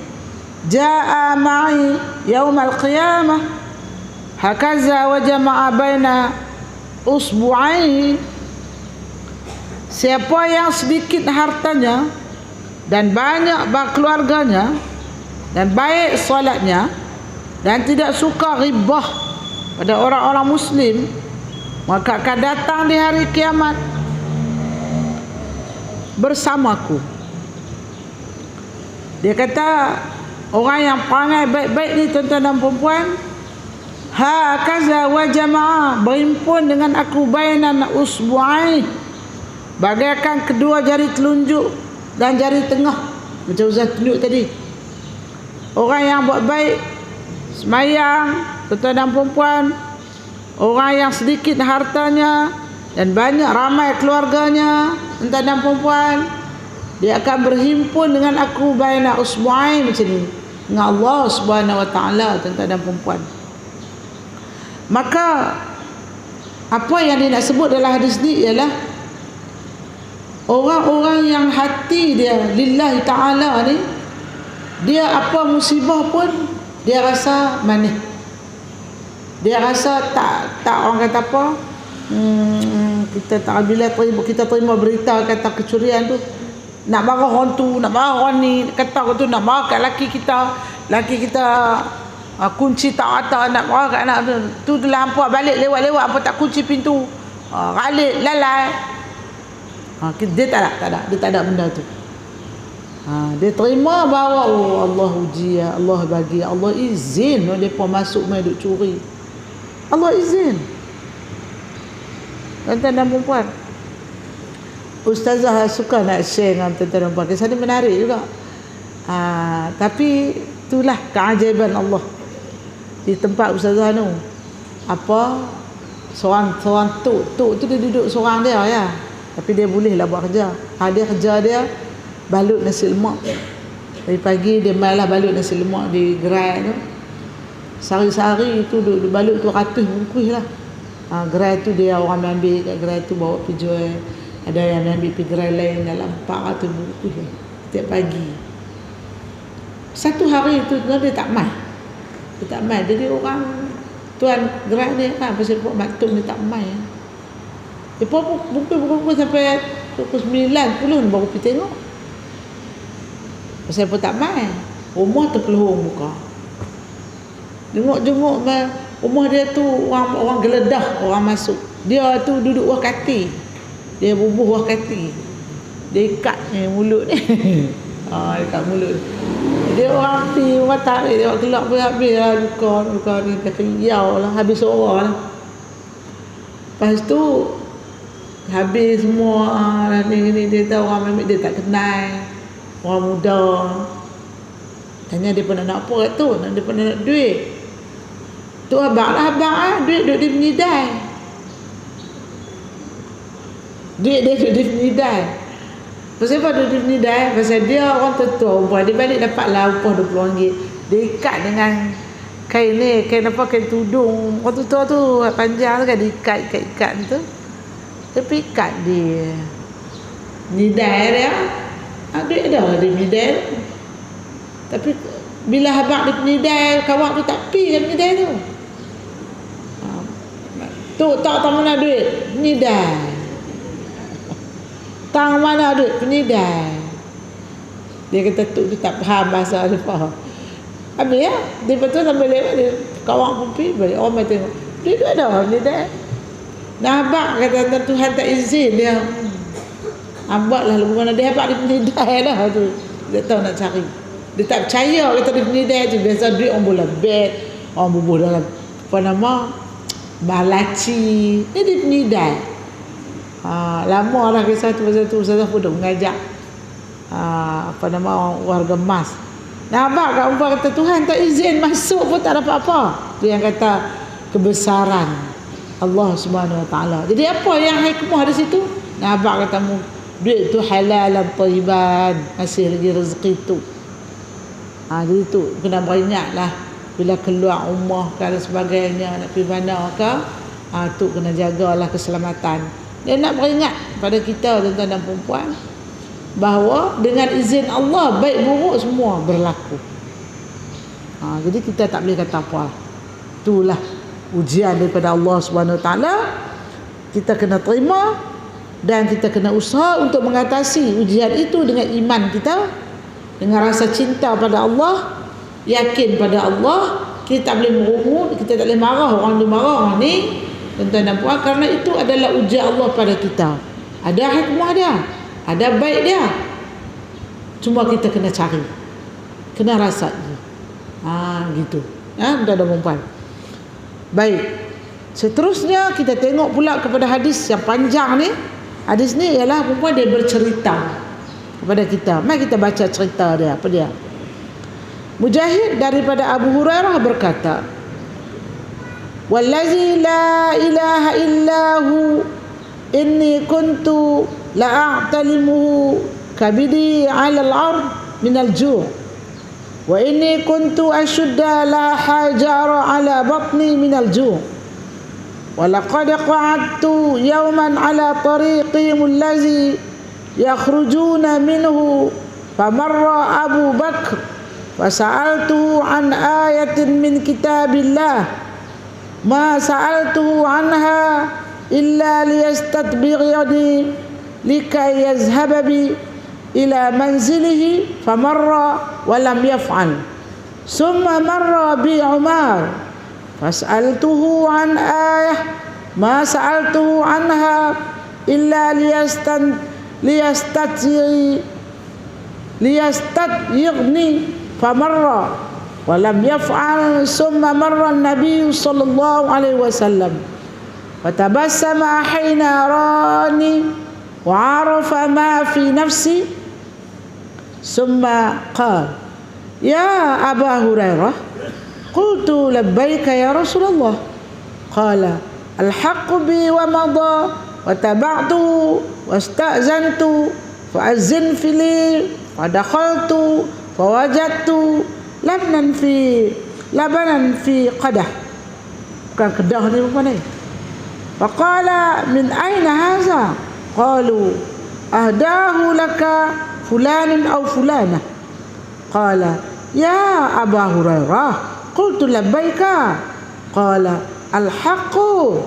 jaa ma'i yaumal qiyamah hakaza wa jama'a baina usbu'ai. Siapa yang sedikit hartanya dan banyak keluarganya dan baik solatnya dan tidak suka ribah pada orang-orang muslim, maka akan datang di hari kiamat bersamaku. Dia kata orang yang perangai baik-baik ni, tuan-tuan dan puan-puan, hakaza wa jama'a, berhimpun dengan aku bainan usbu'ai, bagaikan kedua jari telunjuk dan jari tengah, macam Ustaz tunjuk tadi. Orang yang buat baik, semayang, tuan-tuan dan puan-puan, orang yang sedikit hartanya dan banyak ramai keluarganya, tuan-tuan dan puan-puan, dia akan berhimpun dengan aku baina usbu'ai, macam ni, dengan Allah Subhanahu Wa Taala, tuan-tuan dan puan-puan. Maka apa yang dia nak sebut dalam hadis ni ialah Orang-orang yang hati dia lillahi ta'ala ni, dia apa musibah pun dia rasa manis. Dia rasa tak orang kata apa, kita tak, bila kita terima berita kata kecurian tu, nak marah orang tu, nak marah orang ni, kata orang tu nak marah kat laki kita kunci tak rata, nak marah kat anak tu telah hampa balik lewat-lewat apa tak kunci pintu, galik lalai. Dia tak ada benda tu. Dia terima bahawa Allah uji, Allah bagi, Allah izin mereka masuk main duk curi. Allah izin. Tuan-tuan dan puan, Ustazah suka nak share dengan tuan-tuan dan puan. Kisah ni menarik juga. Tapi itulah keajaiban Allah di tempat Ustazah tu. Seorang tok tu dia duduk seorang dia ya. Tapi dia bolehlah buat kerja. Dia kerja dia balut nasi lemak. Dari pagi dia malah balut nasi lemak di gerai tu. Sehari-sehari tu duduk balut 200 bungkus lah. Gerai tu dia orang ambil kat gerai tu bawa pergi jual. Ada yang ambil pergi gerai lain dalam 400 bungkus setiap pagi. Satu hari tu dia tak mai. Dia tak mai. Jadi orang tuan gerai ni kan pasal buat matuk ni tak mai. Dia pukul sampai pukul 9 10 baru pergi tengok. Pasal apa tak mai? Rumah terpeluhung muka. Jenguk-jenguk rumah dia tu orang geledah orang masuk. Dia tu duduk wah kati. Dia bubuh wah kati. Dia ikat ni mulut ni. Ikat mulut. Dia orang pergi orang tarik dia gelap pun habis lah buka ni kata riau lah habis orang lah. Lepas tu habis semua ni dia tahu orang ambil dia tak kenal. Orang muda. Tanya dia pun nak apa kat tu? Dia pun nak duit. Tu abang duit duduk di penidai. Duit dia duduk di penidai. Pasal apa duduk di penidai? Pasal dia orang tua upah. Dia balik dapatlah upah RM20. Dia ikat dengan kain ni, kain tudung. Orang tua tu panjang tu kan, dia ikat tu. Dia pergi ikat dia. Penidai dia. Duit ada di penidai. Tapi bila abang di penidai, kawan tu tak pergi ke penidai tu. Tu tak tahu mana duit, penidai. Tang mana duit, penidai. Dia kata tu tak faham bahasa dia faham. Habis ya, dia betul sampai lewat dia kawan pun pergi balik. Orang main tengok, duit tu ada penidai. Nah abang kata Tuhan tak izin dia. Buatlah lagu mana dia abang di penidai dah tu. Dia tahu nak cari. Dia tak percaya kata di penidai tu. Biasa duit orang bola bet, orang bubuh dalam balaci. Ni di penidai. Lama dah kisah tu pasal tu Ustazah pun dah mengajak orang warga emas. Nah abang kat umpah kata Tuhan tak izin masuk pun tak dapat apa. Tu yang kata kebesaran Allah Subhanahu Wa Taala. Jadi apa yang hikmah di situ? Nah abang kata duit tu halal dan thayyiban, masih lagi rezeki tu. Jadi tu kena beringatlah bila keluar rumah dan sebagainya nak pergi mana ke, tu kena jagalah keselamatan. Dia nak beringat pada kita tuan-tuan dan puan-puan bahawa dengan izin Allah baik buruk semua berlaku. Jadi kita tak boleh kata apa. Itulah ujian daripada Allah Subhanahu Wa Taala. Kita kena terima dan kita kena usaha untuk mengatasi ujian itu dengan iman kita, dengan rasa cinta pada Allah, yakin pada Allah. Kita tak boleh merungut, kita tak boleh marah orang tu marah orang ni, tuan-tuan dan puan, kerana itu adalah ujian Allah pada kita. Ada hikmah dia, ada baik dia. Cuma kita kena cari, kena rasa. Gitu. Tuan-tuan dan puan. Baik. Seterusnya kita tengok pula kepada hadis yang panjang ni. Hadis ni ialah perempuan dia bercerita kepada kita. Mari kita baca cerita dia. Apa dia? Mujahid daripada Abu Hurairah berkata, "Wallazi la ilaha illahu inni kuntu la'a'talimuhu kabidi 'ala al-'ard min al-ju' wa inni kuntu ashudda la hajara 'ala batni min al-ju' wa laqad qa'adtu yawman 'ala tariqi allazi yakhrujuna minhu famarra Abu Bakr fasa'altuhu an ayatin min kitabillah ma sa'altuhu anha illa liyastadbighani likay yazhaba bi ila manzilihi famarra wa lam yaf'al summa marra bi Umar fas'altuhu an ayah ma sa'altuhu anha illa liyastadyighni famarra wa lam yaf'al summa marra an-nabiy sallallahu alaihi wasallam fatabassama hina rani wa 'arafa ma fi nafsi summa qala ya Aba Hurairah qultu labbaika ya Rasulullah qala al-haqqu bi wa madha wa taba'tu wasta'zantu fa'azzin fili fadakhaltu fawajadtu labanan fi qadah. Bukan kedah ni bukan ni. Faqala min aina hadha qalu ahdahu laka fulanun aw fulanah qala ya Aba Hurairah qultu labbaika qala al-haqqu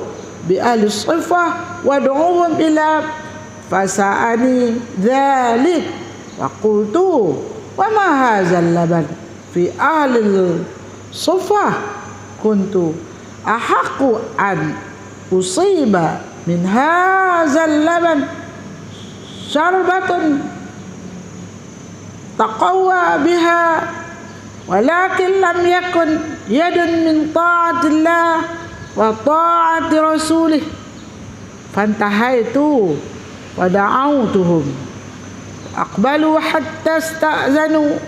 bi ahli sifah wad'uhum ila fasa'ani dhalik wa qultu wa ma hadzal laban fi ahli sifah kuntu ahaqqu an usiba min hadzal laban syarbatun taqawwa biha walakin lam yakun yadun min ta'atillah wa ta'ati rasulih fantahaitu wa da'autuhum aqbalu hatta ista'zanu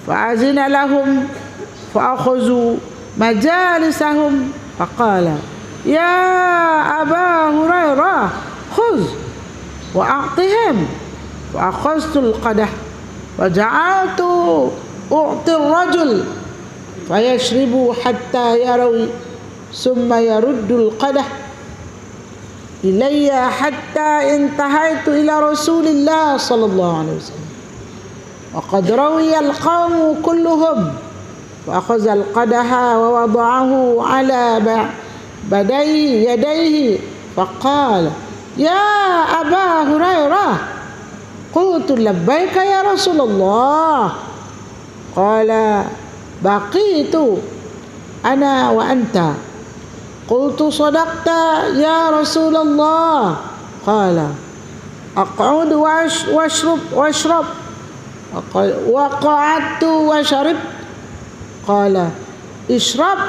fa'azina lahum fa'akhuzu majalisahum faqala ya Aba Hurairah khuz wa a'tihim wa akhaztu al-qadah wa ja'altu u'ti ar-rajul fayashribu hatta yarawi summa yaruddul qadah ilayya hatta intahaitu ila Rasulillah sallallahu alaihi wasallam wa qad rawiya al-qawmu kulluhum wa akhadha al-qadaha wa wada'ahu ala yadayhi faqala ya Aba Hurairah qultu labbaika ya Rasulullah qala baqitu ana wa anta qultu sadaqta ya Rasulullah qala aq'ud washrab wa qa'adtu wa sharib qala ishrab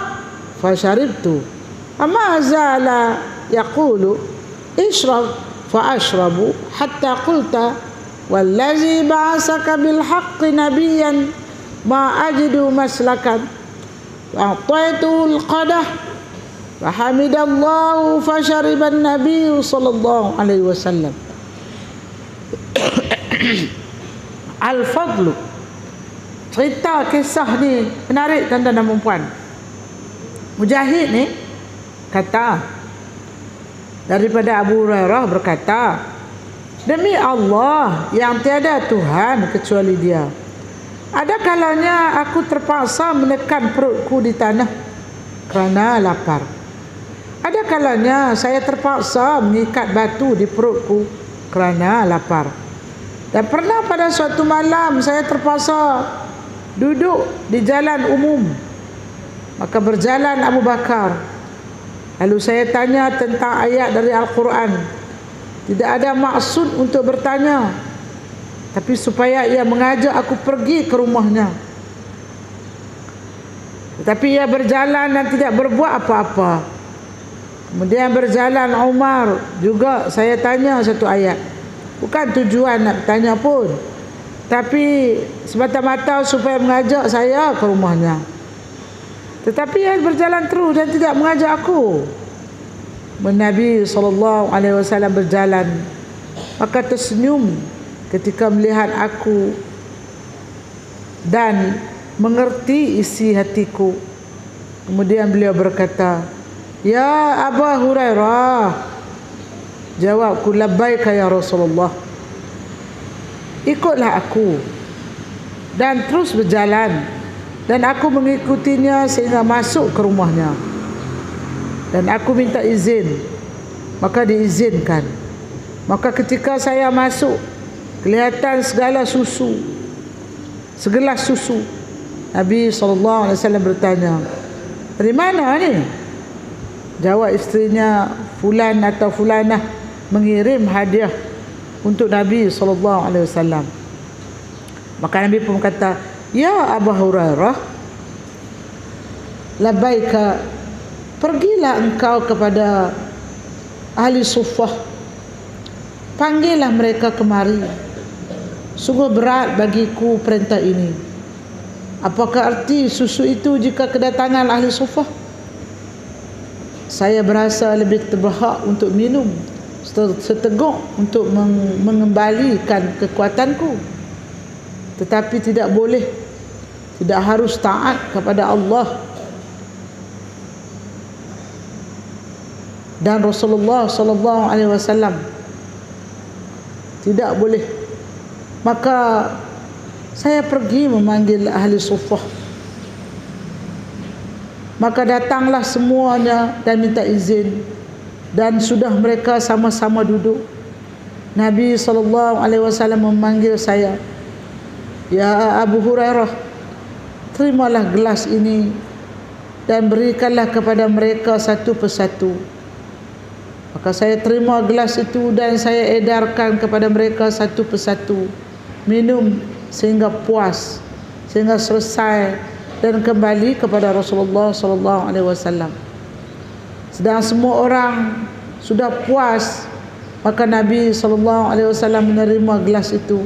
fa sharibtu amma zala yaqulu ishrab fa ashrabu hatta qulta wallazi ba'asaka bil haqqi nabiyyan ma ajidu maslakan a'taitu al-qadah wa hamidallahu fa shariba an-nabiy sallallahu alaihi wasallam. Al-Fadlu, cerita kisah ni menarik tuan-tuan dan puan. Mujahid ni kata daripada Abu Hurairah berkata, demi Allah yang tiada Tuhan kecuali Dia, ada kalanya aku terpaksa menekan perutku di tanah kerana lapar. Ada kalanya saya terpaksa mengikat batu di perutku kerana lapar. Dan pernah pada suatu malam saya terpaksa duduk di jalan umum. Maka berjalan Abu Bakar. Lalu saya tanya tentang ayat dari Al-Quran. Tidak ada maksud untuk bertanya, tapi supaya ia mengajak aku pergi ke rumahnya. Tetapi ia berjalan dan tidak berbuat apa-apa. Kemudian berjalan Umar juga, saya tanya satu ayat. Bukan tujuan nak bertanya pun, tapi semata-mata supaya mengajak saya ke rumahnya. Tetapi ia berjalan terus dan tidak mengajak aku. Nabi SAW berjalan, maka tersenyum ketika melihat aku dan mengerti isi hatiku. Kemudian beliau berkata, ya Aba Hurairah. Jawabku, labbaika ya Rasulullah. ikutlah aku, dan terus berjalan, dan aku mengikutinya sehingga masuk ke rumahnya, dan aku minta izin, maka diizinkan. Maka ketika saya masuk, kelihatan segelas susu. Nabi SAW bertanya, dari mana ni? Jawab isterinya, fulan atau fulanah mengirim hadiah untuk Nabi SAW. Maka Nabi pun kata, ya Abu Hurairah, labbaika, pergilah engkau kepada ahli suffah, panggillah mereka kemari. Sungguh berat bagiku perintah ini. Apakah arti susu itu jika kedatangan ahli suffah? Saya berasa lebih terberhak untuk minum seteguk untuk mengembalikan kekuatanku. Tetapi tidak boleh, tidak harus taat kepada Allah dan Rasulullah SAW. Tidak boleh. Maka saya pergi memanggil ahli suffah. Maka datanglah semuanya dan minta izin, dan sudah mereka sama-sama duduk. Nabi SAW memanggil saya, ya Abu Hurairah, terimalah gelas ini dan berikanlah kepada mereka satu persatu. Maka saya terima gelas itu dan saya edarkan kepada mereka satu persatu. Minum sehingga puas, sehingga selesai, dan kembali kepada Rasulullah SAW. Sedang semua orang sudah puas, maka Nabi SAW menerima gelas itu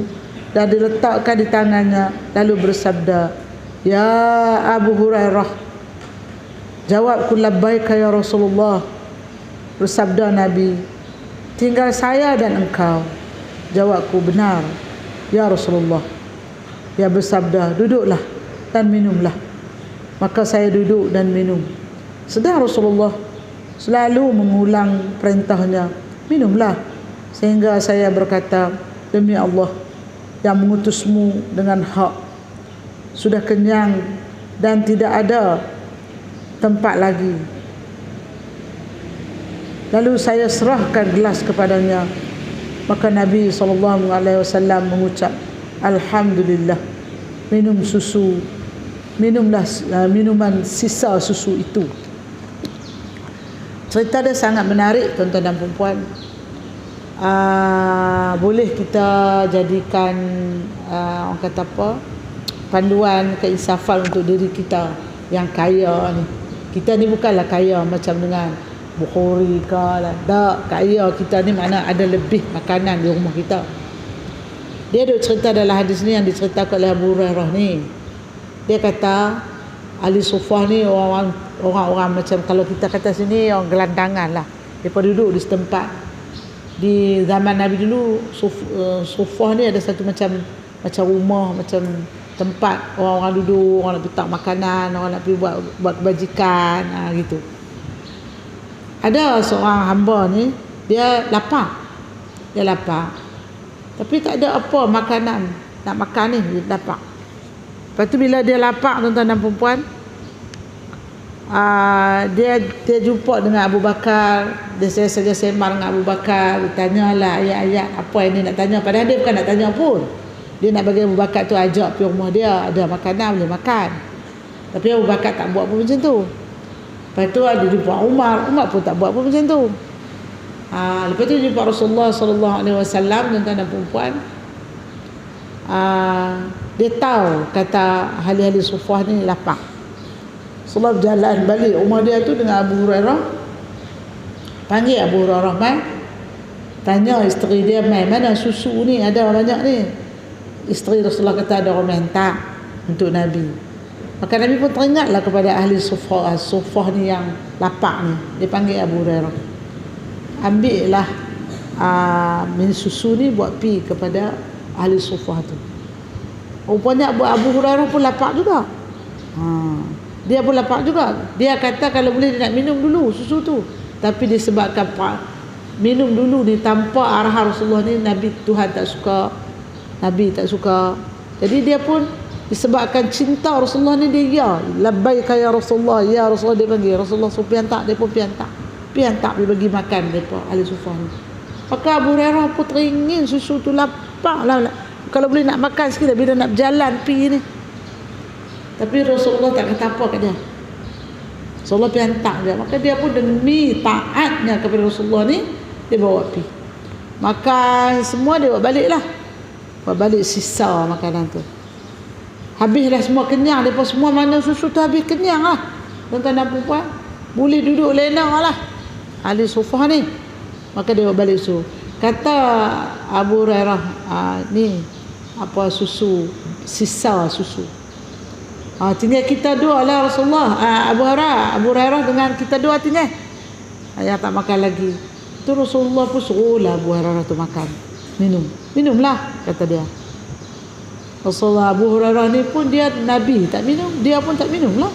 dan diletakkan di tangannya, lalu bersabda, ya Abu Hurairah. Jawabku, labbaika ya Rasulullah. Bersabda Nabi, tinggal saya dan engkau. Jawabku, benar ya Rasulullah. Dia bersabda, duduklah dan minumlah. Maka saya duduk dan minum. Sedang Rasulullah selalu mengulang perintahnya, minumlah. Sehingga saya berkata, demi Allah yang mengutusmu dengan hak, sudah kenyang dan tidak ada tempat lagi. Lalu saya serahkan gelas kepadanya. Maka Nabi SAW mengucap, alhamdulillah, minum susu, minumlah minuman sisa susu itu. Cerita dia sangat menarik, tuan-tuan dan puan-puan. Boleh kita jadikan orang kata apa, panduan keinsafan untuk diri kita yang kaya ni. Kita ni bukanlah kaya macam dengan Bukhari ke lah. Tak, kaya kita ni mana ada lebih makanan di rumah kita. Dia ada cerita dalam hadis ni yang diceritakan oleh Abu Hurairah ni. Dia kata ahli suffah ni orang-orang macam kalau kita kata sini orang gelandangan lah. Mereka duduk di setempat. Di zaman Nabi dulu suffah ni ada satu macam rumah, macam tempat orang-orang duduk, orang nak letak makanan, orang nak pergi buat kebajikan, gitu. Ada seorang hamba ni, dia lapar. Tapi tak ada apa makanan nak makan ni, dia lapar. Lepas tu bila dia lapar, tuan-tuan dan perempuan, dia jumpa dengan Abu Bakar. Dia saja sembang dengan Abu Bakar, dia tanyalah ayat-ayat apa yang dia nak tanya. Padahal dia bukan nak tanya pun. Dia nak bagi Abu Bakar tu ajak pergi rumah dia, ada makanan boleh makan. Tapi Abu Bakar tak buat pun macam tu. Lepas tu dia jumpa Umar pun tak buat pun macam tu. Lepas tu jumpa Rasulullah SAW, tuan-tuan dan perempuan. Dia tahu kata ahli-ahli suffah ni lapar. Rasulullah berjalan balik rumah dia tu dengan Abu Hurairah. Panggil Abu Hurairah, mai. Tanya isteri dia, mai, mana susu ni, ada banyak ni. Isteri Rasulullah kata ada orang minta untuk Nabi. Maka Nabi pun teringatlah kepada ahli suffah ni yang lapar ni. Dia panggil Abu Hurairah, ambillah min susu ni buat pi kepada ahli suffah tu. Rupanya Abu Hurairah pun lapar juga. Dia pun lapar juga. Dia kata kalau boleh dia nak minum dulu susu tu. Tapi disebabkan minum dulu ni tanpa arahan Rasulullah ni, Nabi Tuhan tak suka. Nabi tak suka. Jadi dia pun disebabkan cinta Rasulullah ni, dia labbaika ya Rasulullah, ya Rasulullah, dia panggil Rasulullah, so pian tak, dia pun pian tak dia bagi makan depa ahli sufah ni. Maka Abu Hurairah pun teringin susu tu, lapar lah. Kalau boleh nak makan sikit, bila nak berjalan pi ni. Tapi Rasulullah tak kata apa kat dia. Rasulullah pian tak dia. Maka dia pun demi taatnya kepada Rasulullah ni, dia bawa pi. Makan semua, dia bawa balik lah. Bawa balik sisa makanan tu. Habislah semua, kenyang. Mereka semua mana susu tu habis, kenyang lah. Tuan-tuan dan perempuan, boleh duduk lena lah ahli sufah ni. Maka dia bawa balik susu. Kata Abu Hurairah, ni apa, susu, sisa susu. Tinggal kita dua lah Rasulullah, Abu Hurairah dengan kita dua tinggal. Yang tak makan lagi. Tu Rasulullah pun suruhlah Abu Hurairah tu makan. Minumlah, kata dia. Rasulullah, Abu Hurairah ni pun dia Nabi tak minum, dia pun tak minum lah.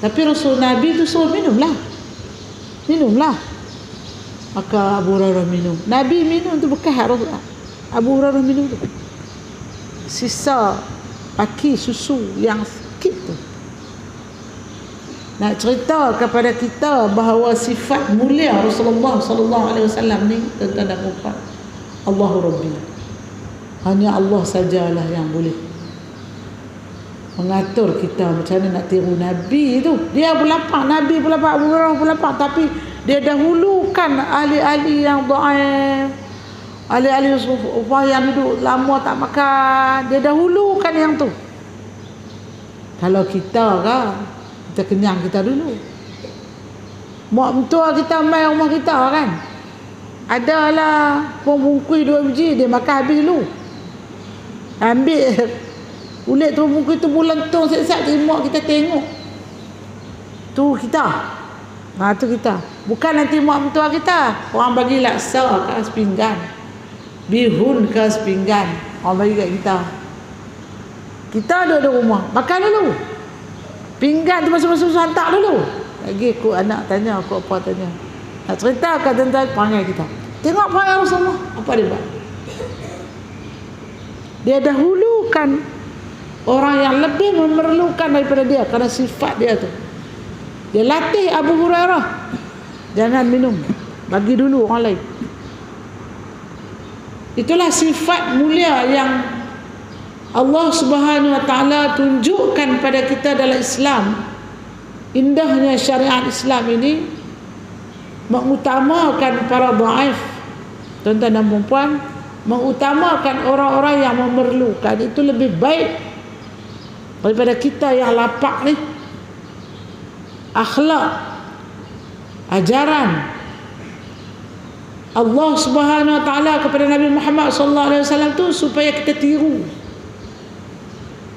Tapi Rasul Nabi tu suruh minumlah. Maka Abu Hurairah minum. Nabi minum tu bekas Abu Hurairah minum tu. Sisa paki susu yang sikit tu. Nak cerita kepada kita bahawa sifat mulia Rasulullah sallallahu alaihi wasallam ni, tuan-tuan dan puan, Allahu Rabbi. Hanya Allah sajalah yang boleh mengatur kita macam mana nak tiru Nabi tu. Dia berlapak, Nabi berlapak, Abu Hurairah berlapak, tapi dia dahulukan ahli-ahli yang dhaif, ahli-ahli sufah yang duduk lama tak makan, dia dahulukan yang tu. Kalau kita kan, kita kenyang kita dulu. Mak mentua kita mai rumah kita kan, adalah pembungkus 2 biji, dia makan habis dulu. Ambil kulit tu, bungkus tu bulantung sat-sat, mak kita tengok. Tu kita. Tu kita. Bukan nanti mak mentua kita, orang bagi laksa ke sepinggan, bihun ke sepinggan, orang bagi kat kita. Kita ada di rumah, makan dulu. Pinggan tu masuk-masuk hantar dulu. Lagi aku anak tanya, aku apa tanya. Nak cerita kat tuan-tuan, panggil kita. Tengok panggil Rasulullah, apa dia buat? Dia dahulukan orang yang lebih memerlukan daripada dia kerana sifat dia tu. Dia latih Abu Hurairah, jangan minum, bagi dulu orang lain. Itulah sifat mulia yang Allah Subhanahu wa taala tunjukkan pada kita dalam Islam. Indahnya syariat Islam ini mengutamakan para dhaif, tuan-tuan dan puan, mengutamakan orang-orang yang memerlukan. Itu lebih baik daripada kita yang lapak ni. Akhlak, ajaran Allah Subhanahu wa taala kepada Nabi Muhammad sallallahu alaihi wasallam tu supaya kita tiru.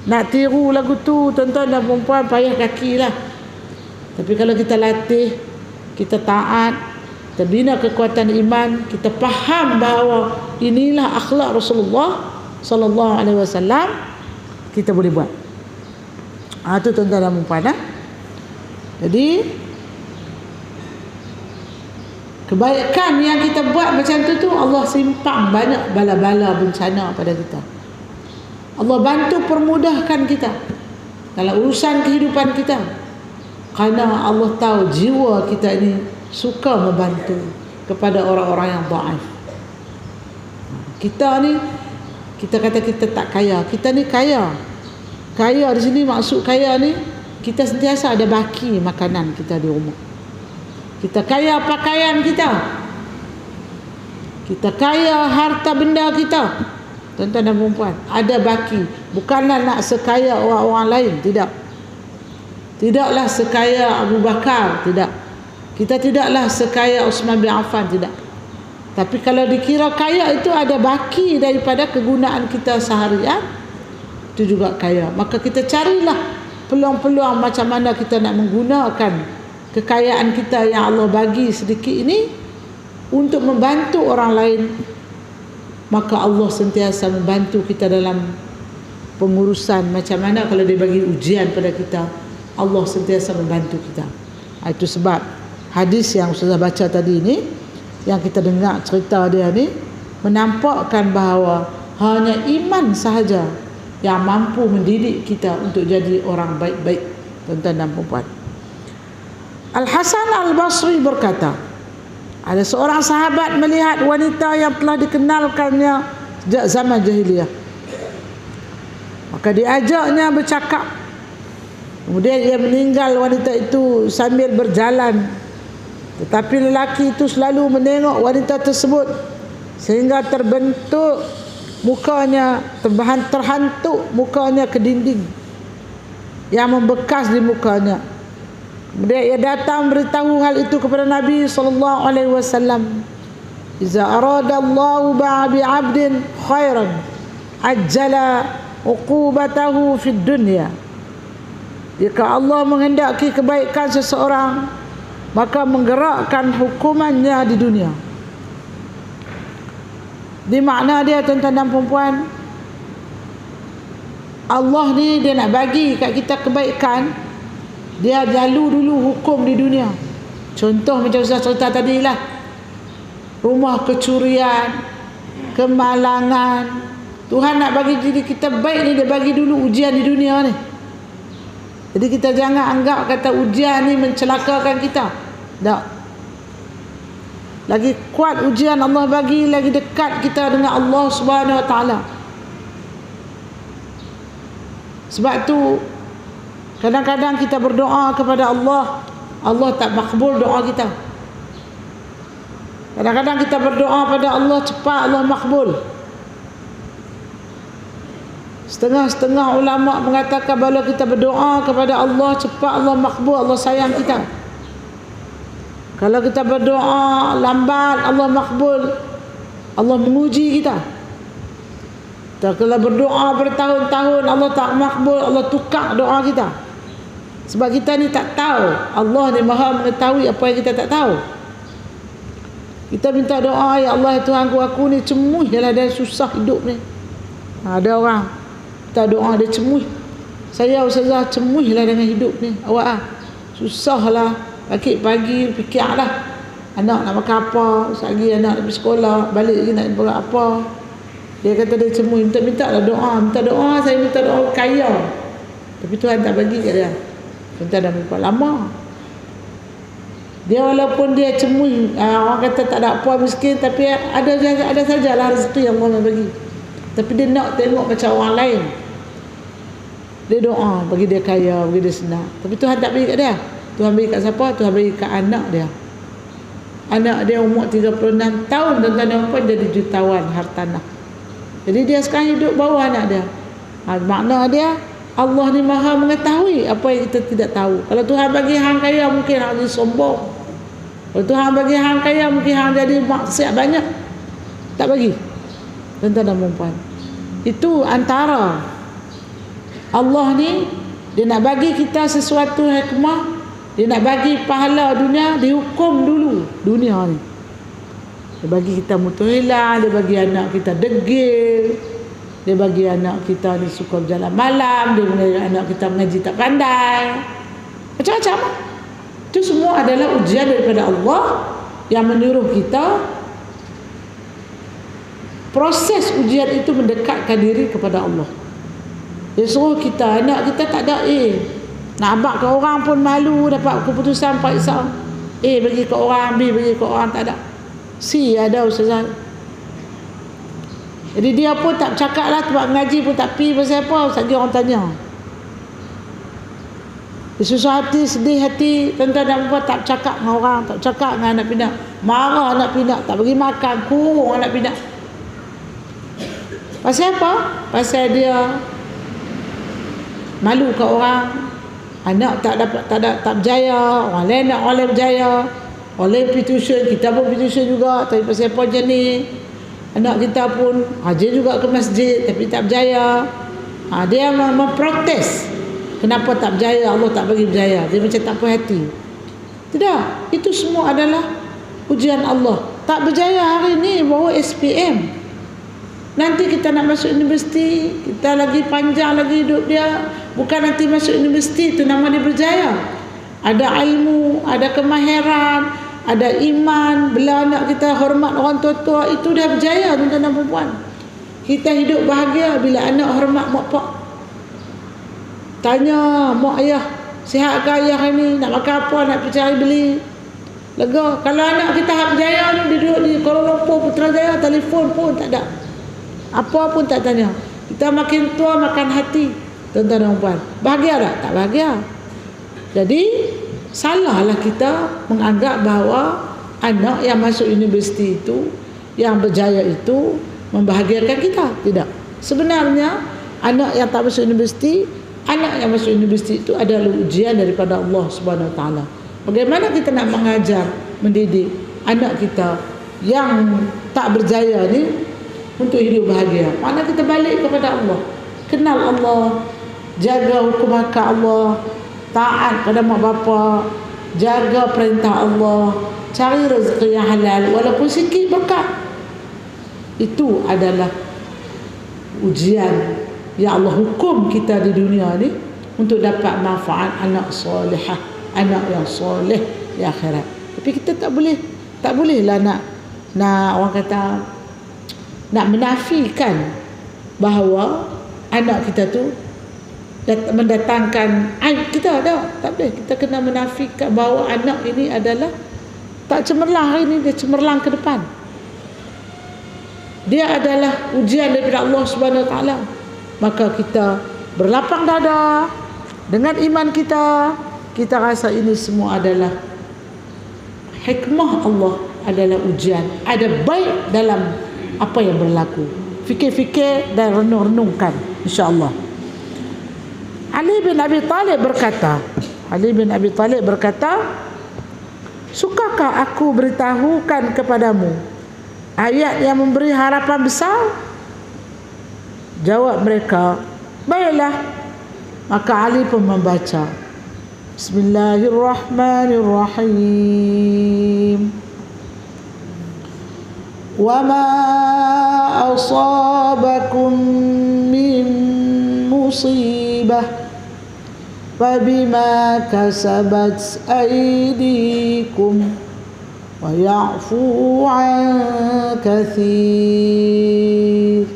Nak tiru lagu tu, tuan-tuan dan puan, payah kaki lah. Tapi kalau kita latih, kita taat, kita bina kekuatan iman, kita faham bahawa inilah akhlak Rasulullah sallallahu alaihi wasallam, kita boleh buat. Itu tuan-tuan dan puan. Jadi kebaikan yang kita buat macam tu Allah simpang banyak bala-bala bencana pada kita. Allah bantu permudahkan kita dalam urusan kehidupan kita, kerana Allah tahu jiwa kita ini suka membantu kepada orang-orang yang dhaif. Kita ni, kita kata kita tak kaya, kita ni kaya. Kaya di sini maksud kaya ni, kita sentiasa ada baki makanan kita di rumah. Kita kaya pakaian kita, kita kaya harta benda kita. Tuan-tuan dan perempuan, ada baki. Bukanlah nak sekaya orang-orang lain, tidak. Tidaklah sekaya Abu Bakar, tidak. Kita tidaklah sekaya Uthman bin Affan, tidak. Tapi kalau dikira kaya itu ada baki daripada kegunaan kita seharian, itu juga kaya. Maka kita carilah peluang-peluang macam mana kita nak menggunakan kekayaan kita yang Allah bagi sedikit ini untuk membantu orang lain. Maka Allah sentiasa membantu kita dalam pengurusan. Macam mana kalau dia bagi ujian pada kita, Allah sentiasa membantu kita. Itu sebab hadis yang Ustazah baca tadi ni, yang kita dengar cerita dia ni, menampakkan bahawa Hanya iman sahaja yang mampu mendidik kita untuk jadi orang baik-baik, tuan-tuan dan puan-puan. Al-Hasan Al-Basri berkata, ada seorang sahabat melihat wanita yang telah dikenalkannya sejak zaman jahiliyah. Maka diajaknya bercakap. Kemudian ia meninggal wanita itu sambil berjalan. Tetapi lelaki itu selalu menengok wanita tersebut sehingga terbentuk mukanya, terhantuk mukanya ke dinding yang membekas di mukanya. Kemudian ia datang beritahu hal itu kepada Nabi SAW. Iza arada Allahu bi 'abdin khairan ajjala uqubatahu fid dunya. Jika Allah menghendaki kebaikan seseorang, maka menggerakkan hukumannya di dunia. Di makna dia, tuan-tuan dan puan-puan, Allah ni dia nak bagi kat kita kebaikan, dia lalu dulu hukum di dunia. Contoh macam Ustaz cerita tadi lah, rumah kecurian, kemalangan. Tuhan nak bagi diri kita baik ni, dia bagi dulu ujian di dunia ni. Jadi kita jangan anggap kata ujian ni mencelakakan kita. Tak. Lagi kuat ujian Allah bagi, lagi dekat kita dengan Allah Subhanahu Wa Taala. Sebab tu kadang-kadang kita berdoa kepada Allah, Allah tak makbul doa kita. Kadang-kadang kita berdoa pada Allah, cepat Allah makbul. Setengah-setengah ulama mengatakan kalau kita berdoa kepada Allah, cepat Allah makbul, Allah sayang kita. Kalau kita berdoa lambat, Allah makbul, Allah menguji kita. Kalau berdoa bertahun-tahun, Allah tak makbul, Allah tukar doa kita. Sebab kita ni tak tahu, Allah ni maha mengetahui apa yang kita tak tahu. Kita minta doa, ya Allah Tuhanku, aku ni cemuh jelah dan susah hidup ni. Ada orang kita doa dia cemuh, saya Ustazah cemuh lah dengan hidup ni awak susah lah, pagi fikirlah anak nak makan apa, lagi anak nak pergi sekolah, balik lagi nak buat apa. Dia kata dia cemuh, minta lah doa, saya minta doa kaya, tapi Tuhan tak bagi kat dia. Tuan dah berapa lama dia, walaupun dia cemuh, orang kata tak ada apa, miskin, tapi ada sajalah rezeki yang Allah bagi. Tapi dia nak tengok macam orang lain. Dia doa bagi dia kaya, bagi dia senang. Tapi Tuhan tak bagi kat dia. Tuhan bagi kat siapa? Tuhan bagi kat anak dia. Anak dia umur 36 tahun dan tuan-tuan jadi jutawan hartanah. Jadi dia sekarang hidup bawah anak dia. Makna dia, Allah ni maha mengetahui apa yang kita tidak tahu. Kalau Tuhan bagi hang kaya, mungkin hang jadi sombong. Kalau Tuhan bagi hang kaya, mungkin hang jadi maksiat banyak. Tak bagi. Tuan-tuan dan puan-puan, itu antara Allah ni, dia nak bagi kita sesuatu hikmah, dia nak bagi pahala dunia, dihukum dulu dunia ni. Dia bagi kita mutuhilah, dia bagi anak kita degil, dia bagi anak kita ni suka berjalan malam, dia bagi anak kita mengaji tak pandai, macam-macam. Itu semua adalah ujian daripada Allah yang menyuruh kita. Proses ujian itu mendekatkan diri kepada Allah. Dia suruh kita, anak kita tak ada nak abak ke orang pun malu dapat keputusan periksa. Bagi ke orang, B bagi ke orang, tak ada. C ada Ustazah. Jadi dia pun tak bercakap lah, tempat mengaji pun tak pergi pasal apa, lagi orang tanya. Dia susah hati, sedih hati, tuan-tuan dan puan, tak bercakap dengan orang, tak bercakap dengan anak pinak. Marah anak pinak, tak bagi makan, kurung anak pinak. Pasal apa? Pasal dia malu ke orang, anak tak berjaya, orang lain berjaya, orang lain pergi tuition, kita pun pergi tuition juga, tapi pasal apa je ni, anak kita pun rajin juga ke masjid tapi tak berjaya. Dia memprotes, kenapa tak berjaya, Allah tak bagi berjaya, dia macam tak puas hati. Tidak, itu semua adalah ujian Allah. Tak berjaya hari ni bawa SPM, nanti kita nak masuk universiti, kita lagi panjang lagi hidup dia, bukan nanti masuk universiti tu nama dia berjaya. Ada ilmu, ada kemahiran, ada iman, bela anak kita, hormat orang tua-tua, itu dah berjaya tuan-tuan dan puan-puan. Kita hidup bahagia bila anak hormat mak pak. Tanya mak ayah, sihat ke ayah ni, nak makan apa, nak pergi cari beli. Lega. Kalau anak kita hak berjaya ni, dia duduk di Kuala Lumpur, Putrajaya, telefon pun tak ada. Apa pun tak tanya. Kita makin tua makan hati, tuan-tuan dan puan. Bahagia tak? Tak bahagia. Jadi salahlah kita menganggap bahawa anak yang masuk universiti itu, yang berjaya itu membahagiakan kita. Tidak. Sebenarnya anak yang tak masuk universiti, anak yang masuk universiti itu adalah ujian daripada Allah Subhanahu Wa Taala. Bagaimana kita nak mengajar, mendidik anak kita yang tak berjaya ni untuk hidup bahagia? Mana kita balik kepada Allah, kenal Allah, jaga hukum hak Allah, taat pada mak bapa, jaga perintah Allah, cari rezeki yang halal walaupun sikit berkat. Itu adalah ujian yang Allah hukum kita di dunia ni untuk dapat manfaat anak solehah, anak yang soleh di akhirat. Tapi kita tak bolehlah nak orang kata nak menafikan bahawa anak kita tu mendatangkan aib kita. Tak boleh. Kita kena menafikan bahawa anak ini adalah tak cemerlang hari ini, dia cemerlang ke depan. Dia adalah ujian daripada Allah Subhanahu Wa Taala. Maka kita berlapang dada dengan iman kita. Kita rasa ini semua adalah hikmah Allah, adalah ujian. Ada baik dalam apa yang berlaku. Fikir-fikir dan renung-renungkan, insya-Allah. Ali bin Abi Talib berkata, sukakah aku beritahukan kepadamu ayat yang memberi harapan besar? Jawab mereka, baiklah. Maka Ali pun membaca, Bismillahirrahmanirrahim. Wa ma asabakum min musibah fabima kasabat aydikum wa ya'fu 'an katsir.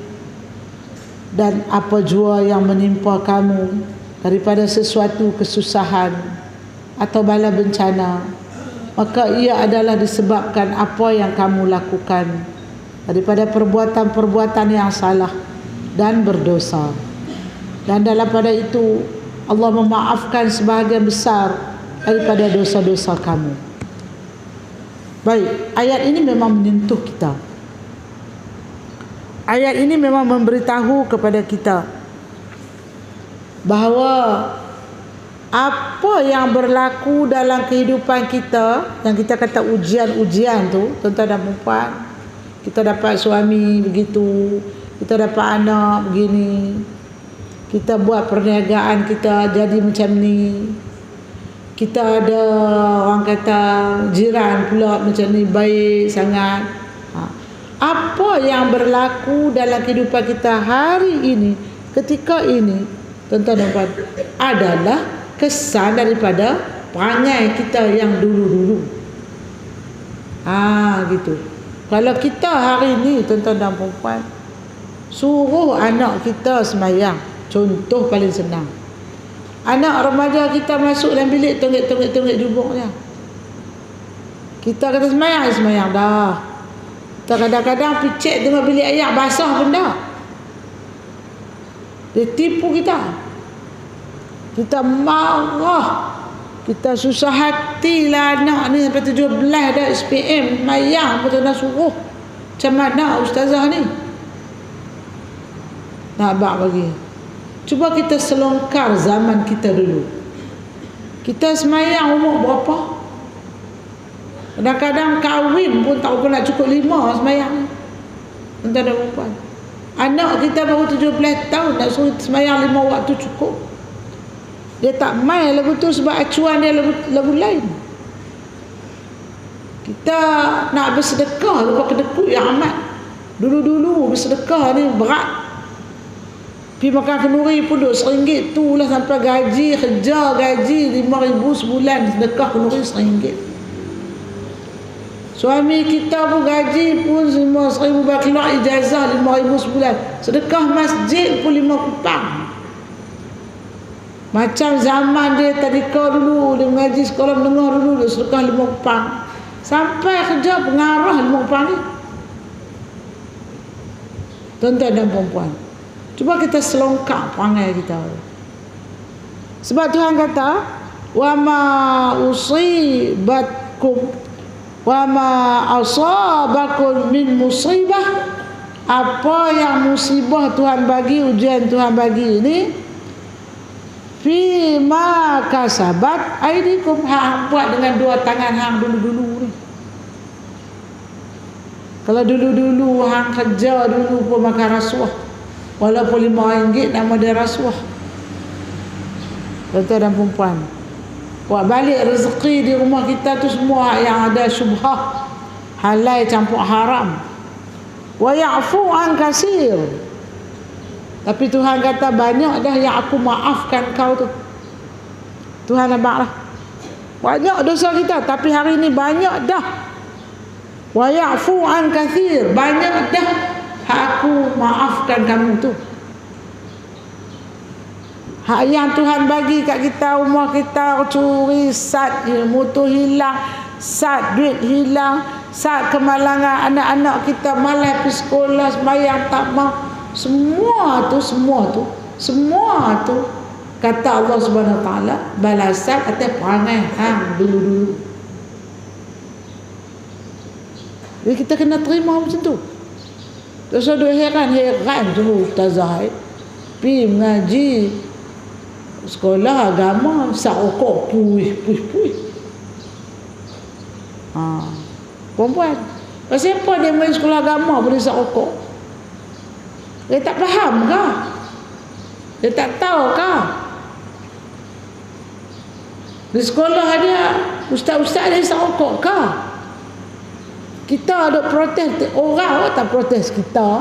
Dan apa jua yang menimpa kamu daripada sesuatu kesusahan atau bala bencana, maka ia adalah disebabkan apa yang kamu lakukan daripada perbuatan-perbuatan yang salah dan berdosa. Dan dalam pada itu Allah memaafkan sebahagian besar daripada dosa-dosa kamu. Baik, ayat ini memang menyentuh kita. Ayat ini memang memberitahu kepada kita bahawa apa yang berlaku dalam kehidupan kita, yang kita kata ujian-ujian tu, tuan-tuan dan puan, kita dapat suami begitu, kita dapat anak begini, kita buat perniagaan kita jadi macam ni, kita ada orang kata jiran pula macam ni baik sangat. Apa yang berlaku dalam kehidupan kita hari ini, ketika ini, tuan-tuan dan puan, adalah kesan daripada perangai kita yang dulu-dulu. Gitu. Kalau kita hari ini, tuan-tuan dan puan, suruh anak kita sembahyang, contoh paling senang. Anak remaja kita masuk dalam bilik, tonggek jubuknya. Kita kata sembahyang dah. Kita kadang-kadang picit tengok bilik ayak basah pun dah. Dia tipu kita. Kita marah, kita susah hatilah anak ni sampai 17 dah SPM, mayang pun tak nak suruh. Macam mana ustazah ni nak abang bagi? Cuba kita selongkar zaman kita dulu. Kita semayang umur berapa? Kadang-kadang kahwin pun tak apa nak cukup 5 semayang. Entah ada perempuan. Anak kita baru 17 tahun nak suruh semayang 5 waktu cukup. Dia tak main lagu tu sebab acuan dia lagu lain. Kita nak bersedekah lupa kedekut yang amat. Dulu-dulu bersedekah ni berat. Pergi makan kenduri pun duk RM1 tu lah sampai gaji, kerja gaji RM5,000 sebulan, sedekah kenduri RM1. Suami kita pun gaji pun 5,000 keluar ijazah 5,000 sebulan. Sedekah masjid pun 5 kupang. Macam zaman dia tadika dulu, dia mengaji sekolah menengah dulu, dia sedekah 5 kupang. Sampai kerja pengarah 5 kupang ni. Tuan-tuan dan perempuan, cuba kita selongkap perangai kita. Sebab Tuhan kata, wa ma usibatkum wa ma asabakum min musibah, apa yang musibah Tuhan bagi, ujian Tuhan bagi ini, fi ma kasabat aidikum, hang buat dengan dua tangan hang dulu-dulu ni. Kalau dulu-dulu hang kerja dulu pun makan rasuah, walaupun RM5 nama dia rasuah. Tuan-tuan dan perempuan, buat balik rezeki di rumah kita tu semua yang ada syubhah, halal campur haram. Wa ya'fu an kasir. Tapi Tuhan kata banyak dah yang aku maafkan kau tu. Tuhan nampaklah, banyak dosa kita, tapi hari ni banyak dah. Wa ya'fu an katsir, banyak dah aku maafkan kamu tu. Hak yang Tuhan bagi kat kita, rumah kita curi, sat motor hilang, sat duit hilang, sat kemalangan anak-anak kita malas pergi sekolah, sembahyang tak mau. Semua tu kata Allah Subhanahu Wa Taala balasan atas perangai hang dulu-dulu. Jadi kita kena terima macam tu. Terus ada heran tu Ustazah pergi mengaji sekolah agama sakokok puih. Perempuan, pasal apa dia main sekolah agama boleh sakokok? Dia tak faham ke? Dia tak tahu ke? Di sekolah dia ustaz-ustaz dia sakokok ke? Kita ada protes, orang tak protes kita,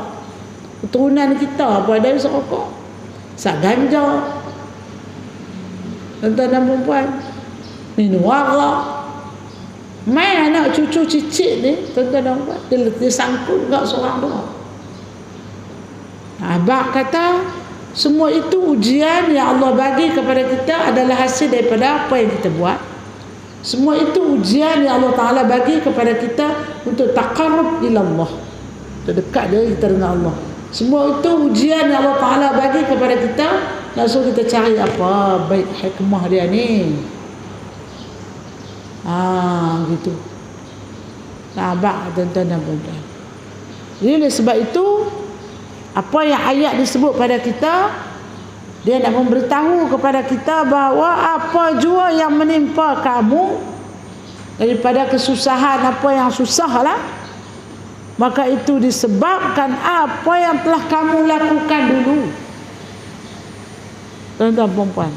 keturunan kita apa ada sakokok, sak ganja. Tuan-tuan dan perempuan, minum arak, main anak cucu cicit ni, tuan-tuan dan perempuan, dia sangkut kat seorang dua. Abang kata semua itu ujian yang Allah bagi kepada kita adalah hasil daripada apa yang kita buat. Semua itu ujian yang Allah Ta'ala bagi kepada kita untuk taqarrub ila Allah, terdekat dia kita dengan Allah. Semua itu ujian yang Allah Ta'ala bagi kepada kita, langsung kita cari apa baik hikmah dia ni. Gitu. Nampak tuan-tuan dan puan-puan. Jadi sebab itu apa yang ayat disebut pada kita, dia nak memberitahu kepada kita bahawa apa jua yang menimpa kamu daripada kesusahan, apa yang susah lah, maka itu disebabkan apa yang telah kamu lakukan dulu. Tuan-tuan perempuan,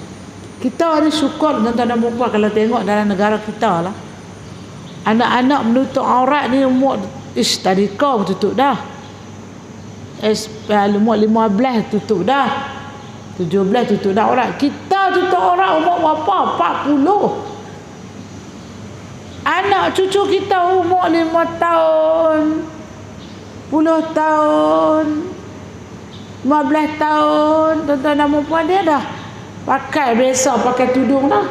kita ni syukur tuan-tuan dan perempuan kalau tengok dalam negara kita lah, anak-anak menutup aurat ni umur tadika tutup dah, umur 15 tutup dah, 17 tutup dah aurat. Kita tutup aurat umur berapa? 40. Anak cucu kita umur 5 tahun, 10 tahun, 15 tahun, tuan-tuan dan perempuan, dia dah pakai biasa, pakai tudung dah.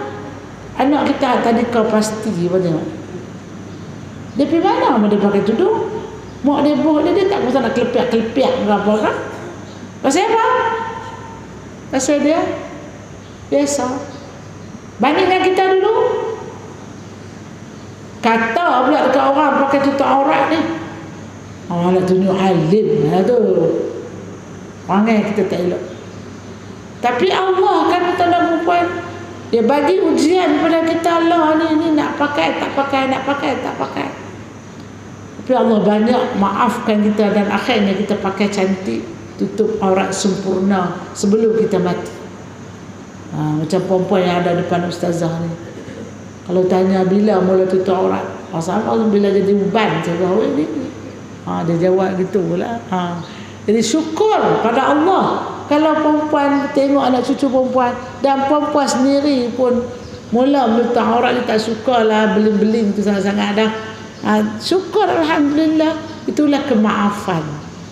Anak kita tadika pasti apa tengok. Dia pergi mana dia pakai tudung? Mak dia buh dia tak usah nak kelepiak-kelepiak ke apa kan? Pasal apa? Pasal dia biasa. Banding dengan kita dulu. Kata pula dekat orang pakai tutup aurat ni, nak tunjuk alim lah tu. Perangai kita tak elok. Tapi Allah kan tuan-tuan perempuan, dia bagi ujian kepada kita. Allah ni nak pakai tak pakai, nak pakai tak pakai. Tapi Allah banyak maafkan kita dan akhirnya kita pakai cantik, tutup aurat sempurna sebelum kita mati. Macam perempuan yang ada depan ustazah ni, kalau tanya bila mula tutup aurat, sama bila jadi uban cakap ni. Dia jawab gitu pula. Jadi syukur pada Allah kalau perempuan tengok anak cucu perempuan, dan perempuan sendiri pun mula menutup aurat dia tak sukalah beling-beling tu sangat-sangat dah. Syukur alhamdulillah, itulah kemaafan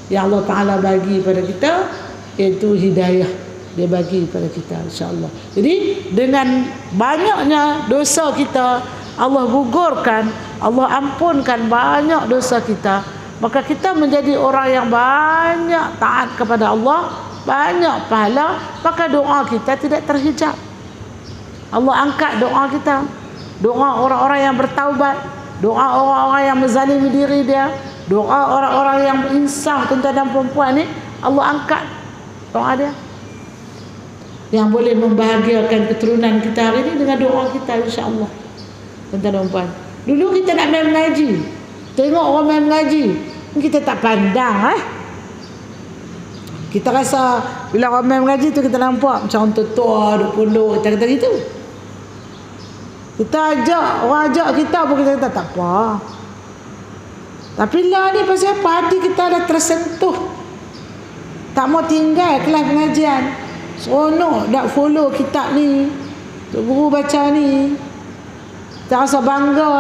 yang Allah Ta'ala bagi pada kita, iaitu hidayah dia bagi pada kita, insya-Allah. Jadi dengan banyaknya dosa kita, Allah gugurkan, Allah ampunkan banyak dosa kita, maka kita menjadi orang yang banyak taat kepada Allah, banyak pahala, maka doa kita tidak terhijab. Allah angkat doa kita, doa orang-orang yang bertaubat, doa orang-orang yang menzalimi diri dia, doa orang-orang yang insaf tuan-tuan dan perempuan ni, Allah angkat doa dia, yang boleh membahagiakan keturunan kita hari ini dengan doa kita, insya-Allah. Tuan-tuan dan perempuan, dulu kita nak main mengaji, tengok orang main mengaji, kita tak pandang. Kita rasa bila orang main mengaji tu kita nampak macam orang tua duk pondok, kita kata gitu. Kita orang ajak kita pun kita kata tak apa. Tapi lah ni pasal apa, hati kita dah tersentuh, tak mau tinggal kelas pengajian, seronok nak follow kitab ni, tok guru baca ni, kita rasa bangga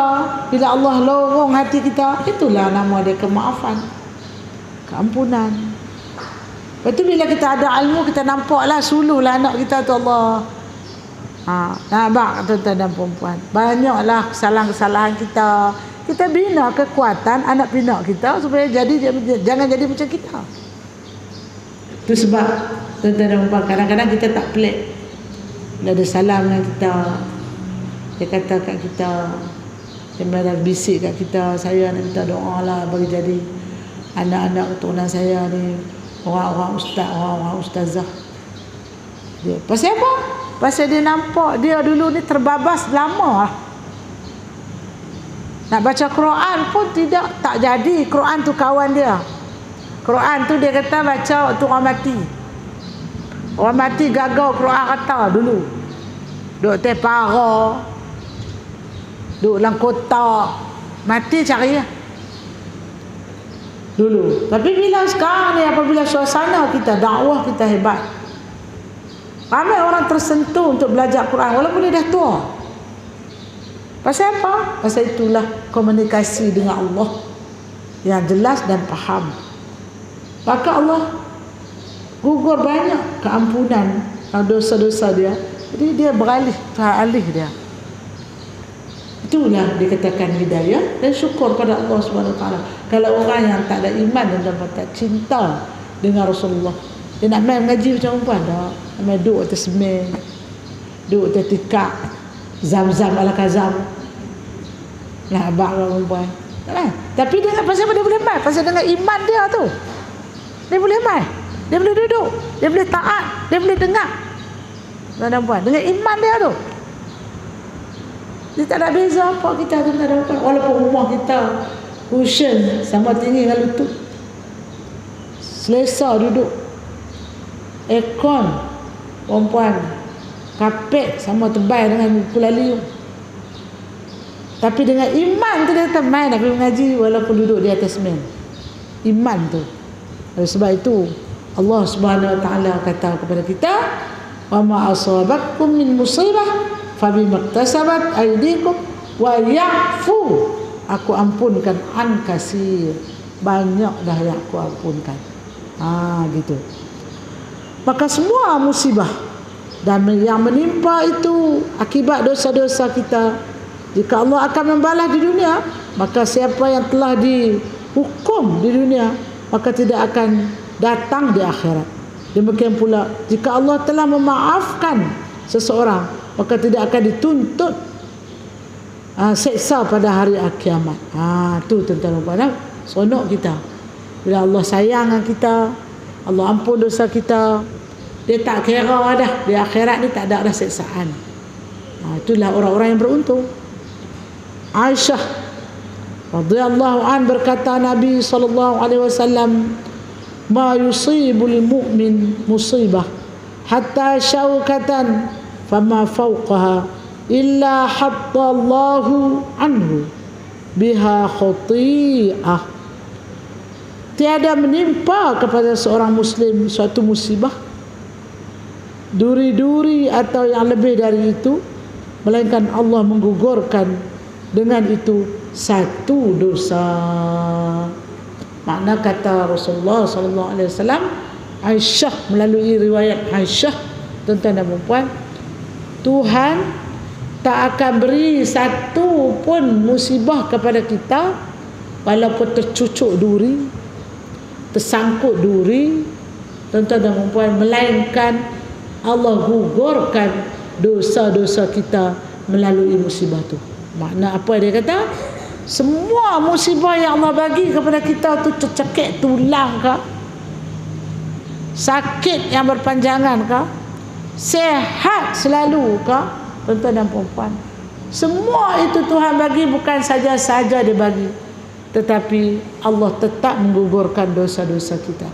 bila Allah lorong hati kita. Itulah nama dia kemaafan, keampunan. Lepas tu bila kita ada ilmu, kita nampaklah suluhlah anak kita tu Allah. Nampak tuan-tuan dan perempuan, banyaklah kesalahan-kesalahan kita. Kita bina kekuatan anak pinak kita supaya jangan jadi macam kita. Itu sebab tuan-tuan dan perempuan, kadang-kadang kita tak pelik bila ada salam dengan kita, dia kata kat kita, dia malah bisik kat kita, saya nak minta doa lah bagi jadi anak-anak keturunan saya ni orang-orang ustaz, orang-orang ustazah. Dia pasal apa? Pasal dia nampak dia dulu ni terbabas lama lah. Nak baca Quran pun tak jadi. Quran tu kawan dia. Quran tu dia kata baca waktu orang mati. Orang mati gagau Quran kata dulu. Duk tepara, duk dalam kotak, mati cari lah dulu. Tapi bila sekarang ni, apabila suasana kita, dakwah kita hebat, ramai orang tersentuh untuk belajar Quran walaupun dia dah tua. Pasal apa? Pasal itulah komunikasi dengan Allah yang jelas dan faham. Maka Allah gugur banyak keampunan dosa-dosa dia. Jadi dia beralih dia. Itulah dikatakan hidayah dan syukur pada Allah Subhanahu Wa Taala. Kalau orang yang tak ada iman dan tak cinta dengan Rasulullah, dia nak main mengaji macam perempuan dah, main duduk atas semen, duduk atas tikar, zam-zam ala kazam, nak abang perempuan. Tak main. Tapi dengan pasal apa dia boleh main? Pasal dengan iman dia tu, dia boleh main, dia boleh duduk, dia boleh taat, dia boleh dengar. Tuan-tuan dan puan, dengan iman dia tu, dia tak ada beza apa kita, tuan-tuan dan puan. Walaupun rumah kita cushion sama tinggi dengan lutut, selesa duduk, aircon perempuan, kapet sama tebal dengan Kuala Liung. Tapi dengan iman tu dia kata main nak pergi mengaji walaupun duduk di atas semen. Iman tu. Oleh sebab itu Allah Subhanahu Wa Taala kata kepada kita, wa ma asabakum min musibah fabima iktasabat aydikum wa ya'fu, aku ampunkan an kasir, banyak dah yang aku ampunkan. Gitu. Maka semua musibah dan yang menimpa itu akibat dosa-dosa kita, jika Allah akan membalas di dunia, maka siapa yang telah dihukum di dunia, maka tidak akan datang di akhirat. Demikian pula jika Allah telah memaafkan seseorang, maka tidak akan dituntut seksa pada hari kiamat. Tu tuan-tuan dan puan, seronok kita bila Allah sayang dengan kita, Allah ampun dosa kita, dia tak kira dah di akhirat ni tak ada seksaan. Itulah orang-orang yang beruntung. Aisyah radhiyallahu an berkata, Nabi sallallahu alaihi wasallam, ma yusibul mu'min musibah hatta syaukatan fama fawqaha illa hatta Allahu anhu biha khati'ah. Tiada menimpa kepada seorang muslim suatu musibah, duri-duri atau yang lebih dari itu, melainkan Allah menggugurkan dengan itu satu dosa. Makna kata Rasulullah sallallahu alaihi wasallam, Aisyah, melalui riwayat Aisyah, tuan-tuan dan puan, Tuhan tak akan beri satu pun musibah kepada kita walaupun tercucuk duri, tersangkut duri, tuan-tuan dan puan, melainkan Allah gugurkan dosa-dosa kita melalui musibah tu. Makna apa dia kata? Semua musibah yang Allah bagi kepada kita tu, tercekik tulang ke, sakit yang berpanjangan ke, sehat selalu ke, tuan-tuan dan puan, semua itu Tuhan bagi, bukan saja-saja dia bagi, tetapi Allah tetap menggugurkan dosa-dosa kita.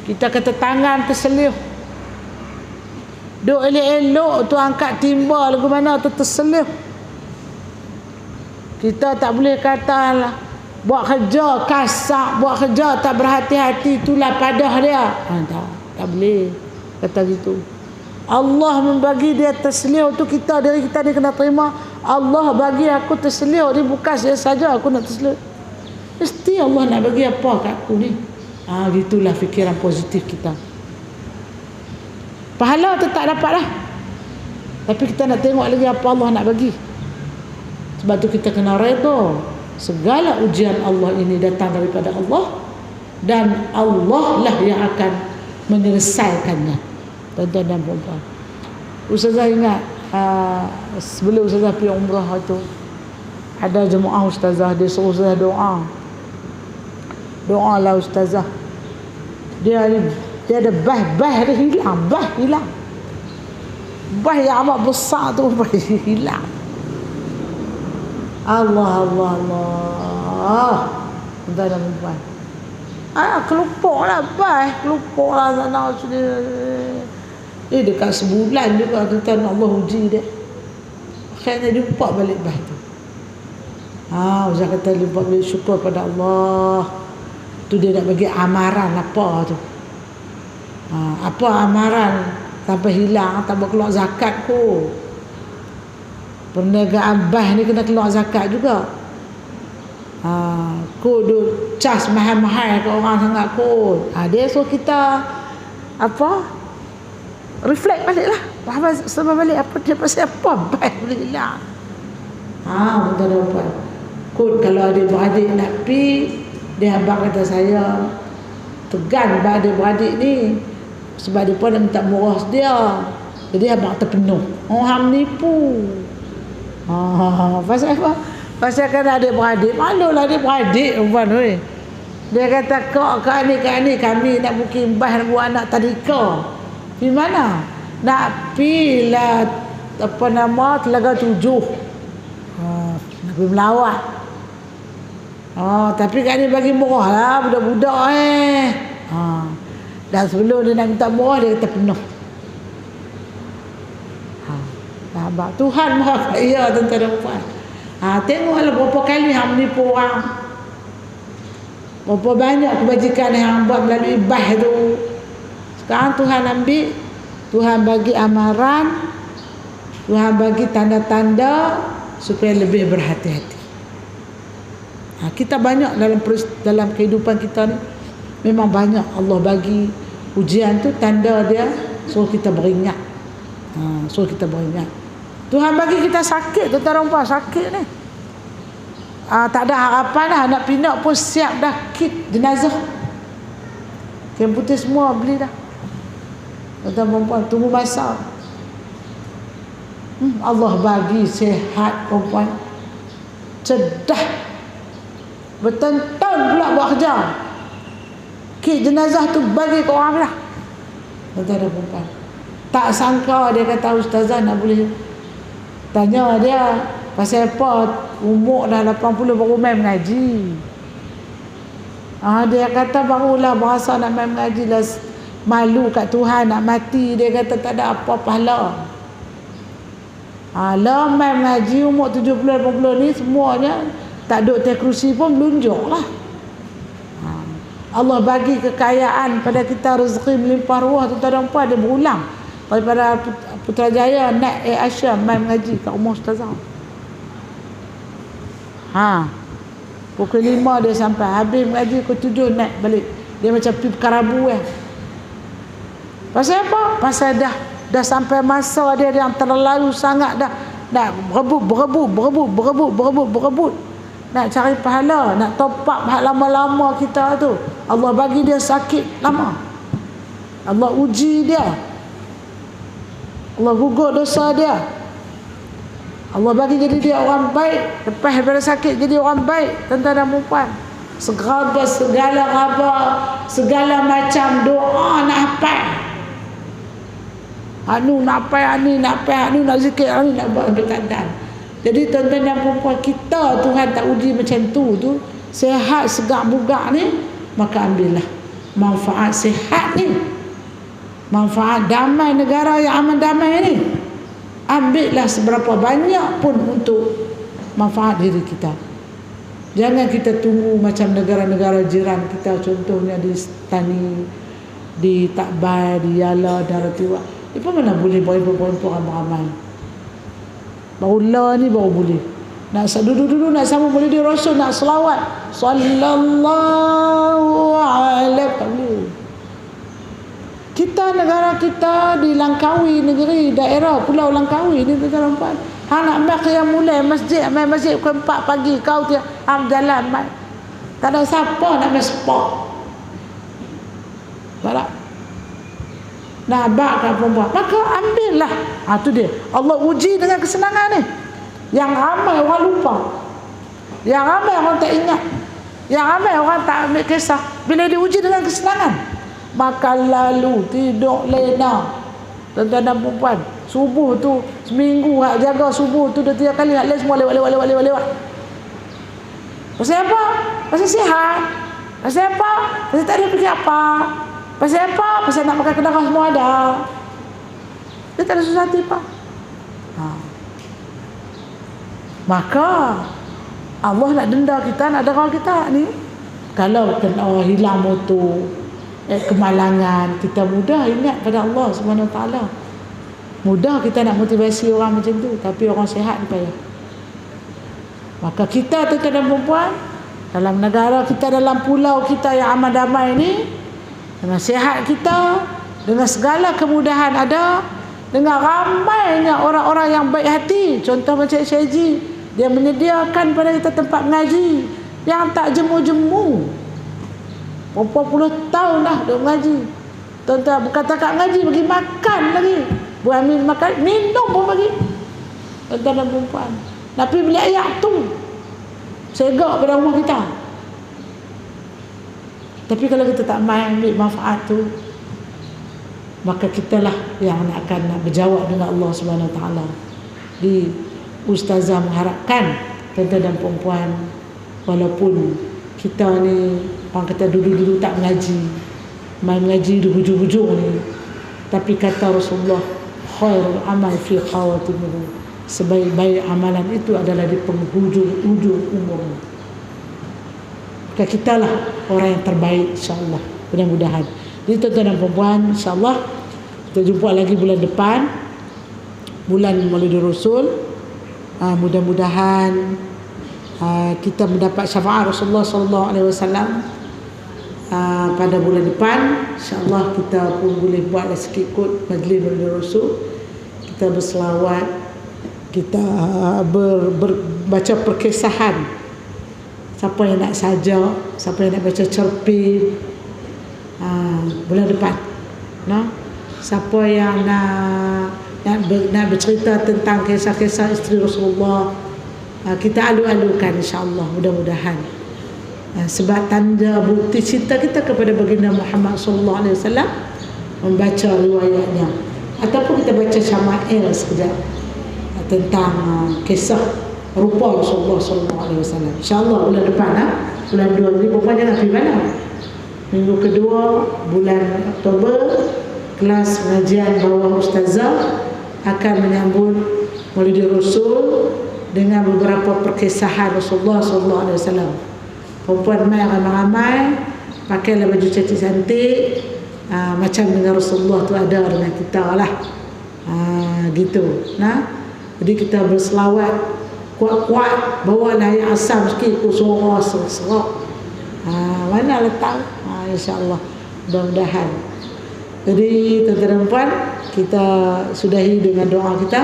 Kita kata tangan terselih, duk elok-elok tu angkat timba lagu mana tu terselih. Kita tak boleh kata lah, buat kerja kasar, buat kerja tak berhati-hati, itulah padah dia. Tak boleh kata gitu. Allah membagi dia terselih tu, kita, diri kita dia kena terima. Allah bagi aku terselih ni, bukan saya saja aku nak terselih, mesti Allah nak bagi apa kat aku ni. Gitulah fikiran positif kita. Pahala tu tak dapat lah, tapi kita nak tengok lagi apa Allah nak bagi. Sebab tu kita kena redha segala ujian Allah ini datang daripada Allah, dan Allah lah yang akan menyelesaikannya. Tuan-tuan dan puan-puan, Ustazah ingat sebelum Ustazah pergi umrah tu, ada jemaah Ustazah, dia suruh Ustazah doa lah Ustazah. Dia ada bah dia hilang, bah yang amat besar tu, bah hilang. Allah tuan-tuan dan puan, kelupuk lah sana sini. Dekat sebulan juga tuan-tuan Allah uji dia, akhirnya jumpa balik bah tu. Ustaz kata jumpa balik, syukur pada Allah. Tu dia nak bagi amaran apa tu, apa amaran sampai hilang, tak keluar zakat kot. Perniagaan bah ni kena keluar zakat juga. Kod duk cas mahal-mahal ke orang sangat kot. Dia suruh kita reflect balik lah, sebab balik apa dia pasal apa bah boleh hilang. Betul-betul kod. Kalau ada beradik nak pi, dia abang kata saya tegan beradik ni, sebab dia pun nak minta murah dia, jadi abang terpenuh. Orang menipu. Pasal apa? Pasal kan adik-beradik, malulah adik-beradik perempuan weh. Dia kata kak ni kami nak booking bah buat anak tadika. Di mana? Nak pi lah Telaga 7. Nak pergi melawat. Tapi kat ni bagi murah lah, budak-budak Dan sebelum dia nak minta murah, dia kata penuh. Tuhan maha kaya tuan-tuan dan puan. Tengoklah berapa kali hang menipu orang, berapa banyak kebajikan yang hang buat melalui bah tu. Sekarang Tuhan ambil, Tuhan bagi amaran, Tuhan bagi tanda-tanda supaya lebih berhati-hati. Kita banyak dalam kehidupan kita ni, memang banyak Allah bagi ujian tu, tanda dia suruh kita beringat. Tuhan bagi kita sakit, tuan-tuan dan puan, sakit ni. Tak ada harapan lah, nak pindah pun siap dah kit jenazah. Kain putih semua beli dah. Tuan-tuan dan puan, tunggu masa. Allah bagi sihat perempuan, cedah, bertahun-tahun pula buat kerja. Kit jenazah tu bagi ke orang lah. Tuan-tuan dan puan, tak sangka dia kata Ustazah nak boleh tanya dia pasal apa umur dah 80 baru main mengaji. Dia kata barulah berasa nak main mengaji lah, malu kat Tuhan nak mati. Dia kata tak ada apa pahala. Lah main mengaji umur 70-80 ni semuanya tak duduk atas kerusi pun melunjuk lah. Allah bagi kekayaan pada kita, rezeki melimpah ruah, tuan-tuan dan puan. Dia berulang daripada Putrajaya naik Air Asia main mengaji kat rumah Ustazah. Pukul 5 dia sampai. Habis mengaji pukul 7 naik balik. Dia macam pergi karabu kan. Pasal apa? Pasal dah sampai masa dia yang terlalu sangat dah berebut. Nak cari pahala, nak topak lama-lama kita tu. Allah bagi dia sakit lama. Allah uji dia. Allah gugur dosa dia. Allah bagi jadi dia orang baik. Lepas daripada sakit jadi orang baik. Tuan-tuan dan puan, segala macam doa nak hafal. Anu nak hafal, anu nak zikir, anu nak buat bertandan. Jadi tuan-tuan dan puan, kita Tuhan tak uji macam tu sehat segak bugak ni, maka ambillah manfaat sihat ni, manfaat damai negara yang aman damai ni. Ambillah seberapa banyak pun untuk manfaat diri kita. Jangan kita tunggu macam negara-negara jiran kita, contohnya di Stani, di Takbai, di Yala, Daratiwa. Itu mana boleh berkumpul ramai-ramai. Barulah ni baru boleh. Nak duduk-duduk nak sama boleh dia Rasul, nak selawat sallallahu alaihi. Kita negara kita di Langkawi, negeri daerah Pulau Langkawi ni tuan-tuan puan. Nak mai yang mulai masjid pukul 4 pagi kau dia jalan mai. Tak ada siapa nak mai sport. Tak. Nak bakkan perempuan, maka ambillah. Tu dia. Allah uji dengan kesenangan ni. Yang ramai orang lupa. Yang ramai orang tak ingat. Yang ramai orang tak ambil kisah. Bila diuji dengan kesenangan, maka lalu tidur lena. Tuan-tuan dan perempuan, subuh tu seminggu hak jaga subuh tu 2-3 kali, hak lain semua lewat. Pasal apa? Pasal sihat. Pasal apa? Pasal tak ada pergi apa. Pasal apa? Pasal nak makan kedai semua ada. Dia tak ada susah hati apa. Maka Allah nak denda kita, nak derang kita ni. Kalau kena hilang motor, kemalangan, kita mudah ingat pada Allah Subhanahu Wa Taala. Mudah kita nak motivasi orang macam tu, tapi orang sihat ni payah. Maka kita tuan-tuan dan puan, dalam negara kita, dalam pulau kita yang aman damai ni, dengan sihat kita, dengan segala kemudahan ada, dengan ramainya orang-orang yang baik hati. Contoh macam Syekh Haji, dia menyediakan pada kita tempat mengaji yang tak jemu-jemu. Berapa puluh tahun dah duk mengaji. Tuan-tuan bukan takat mengaji, bagi makan lagi. Buat makan, minum pun bagi. Tuan-tuan dan perempuan, nak pergi beli ayak tu, segak pada rumah kita. Tapi kalau kita tak main ambil manfaat tu, maka kitalah yang akan nak berjawab dengan Allah Subhanahu Wa Taala. Di ustazah mengharapkan tuan-tuan dan perempuan, walaupun kita ni orang kata dulu-dulu tak mengaji, main mengaji di hujung-hujung ni, tapi kata Rasulullah, khairul amal fi khawatimihi, sebaik-baik amalan itu adalah di penghujung-hujung umur. Maka kita lah orang yang terbaik, insyaAllah, mudah-mudahan. Jadi tuan-tuan dan perempuan, insyaAllah kita jumpa lagi bulan depan, bulan Maulidur Rasul. Mudah-mudahan kita mendapat syafaat Rasulullah SAW pada bulan depan. InsyaAllah kita pun boleh buatlah sikit kot majlis Maulidur Rasul. Kita berselawat, kita baca perkisahan. Siapa yang nak saja, siapa yang nak baca cerpen bulan depan, no? Siapa yang nak bercerita tentang kisah-kisah isteri Rasulullah, kita alu-alukan, insyaAllah, mudah-mudahan. Sebab tanda bukti cinta kita kepada baginda Muhammad sallallahu alaihi wasallam, membaca riwayatnya, ataupun kita baca syama'il sekejap tentang kisah rupa Rasulullah sallallahu alaihi wasallam. Insya-Allah bulan depan, bulan 2 ni perempuan jangan pergi mana. Minggu kedua bulan Oktober, kelas pengajian bawah ustazah akan menyambut Maulidur Rasul dengan beberapa perkisahan Rasulullah sallallahu alaihi wasallam. Perempuan mai ramai-ramai, pakailah baju cantik-cantik, macam dengan Rasulullah tu ada dengan kita lah. Gitu. Nah, jadi kita berselawat kuat-kuat, bawalah yang asam sikit ku suara serak. Mana letak? InsyaAllah, mudah-mudahan. Jadi tuan-tuan dan puan, kita sudahi dengan doa kita.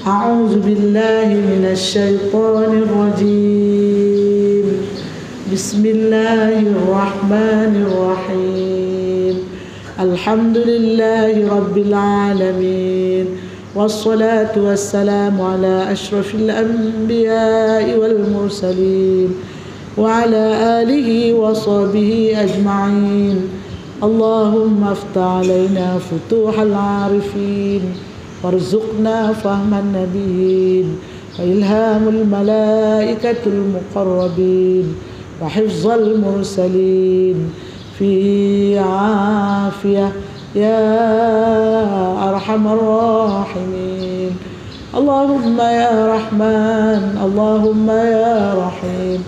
A'udzubillahi minasyaitonirrajim. Bismillahirrahmanirrahim. Alhamdulillahi rabbil alamin. Wassalatu wassalamu ala ashrafil anbiya'i wal mursalin wa ala alihi wa sahbihi ajma'in. Allahumma aftah alaina futuhal arifin warzuqna fahman nabiyyin wa ilhamul malaikatul muqarrabin wa hifzal mursalin fi afiyah ya arhamar rahimin. Allahumma ya Rahman, Allahumma ya Rahim,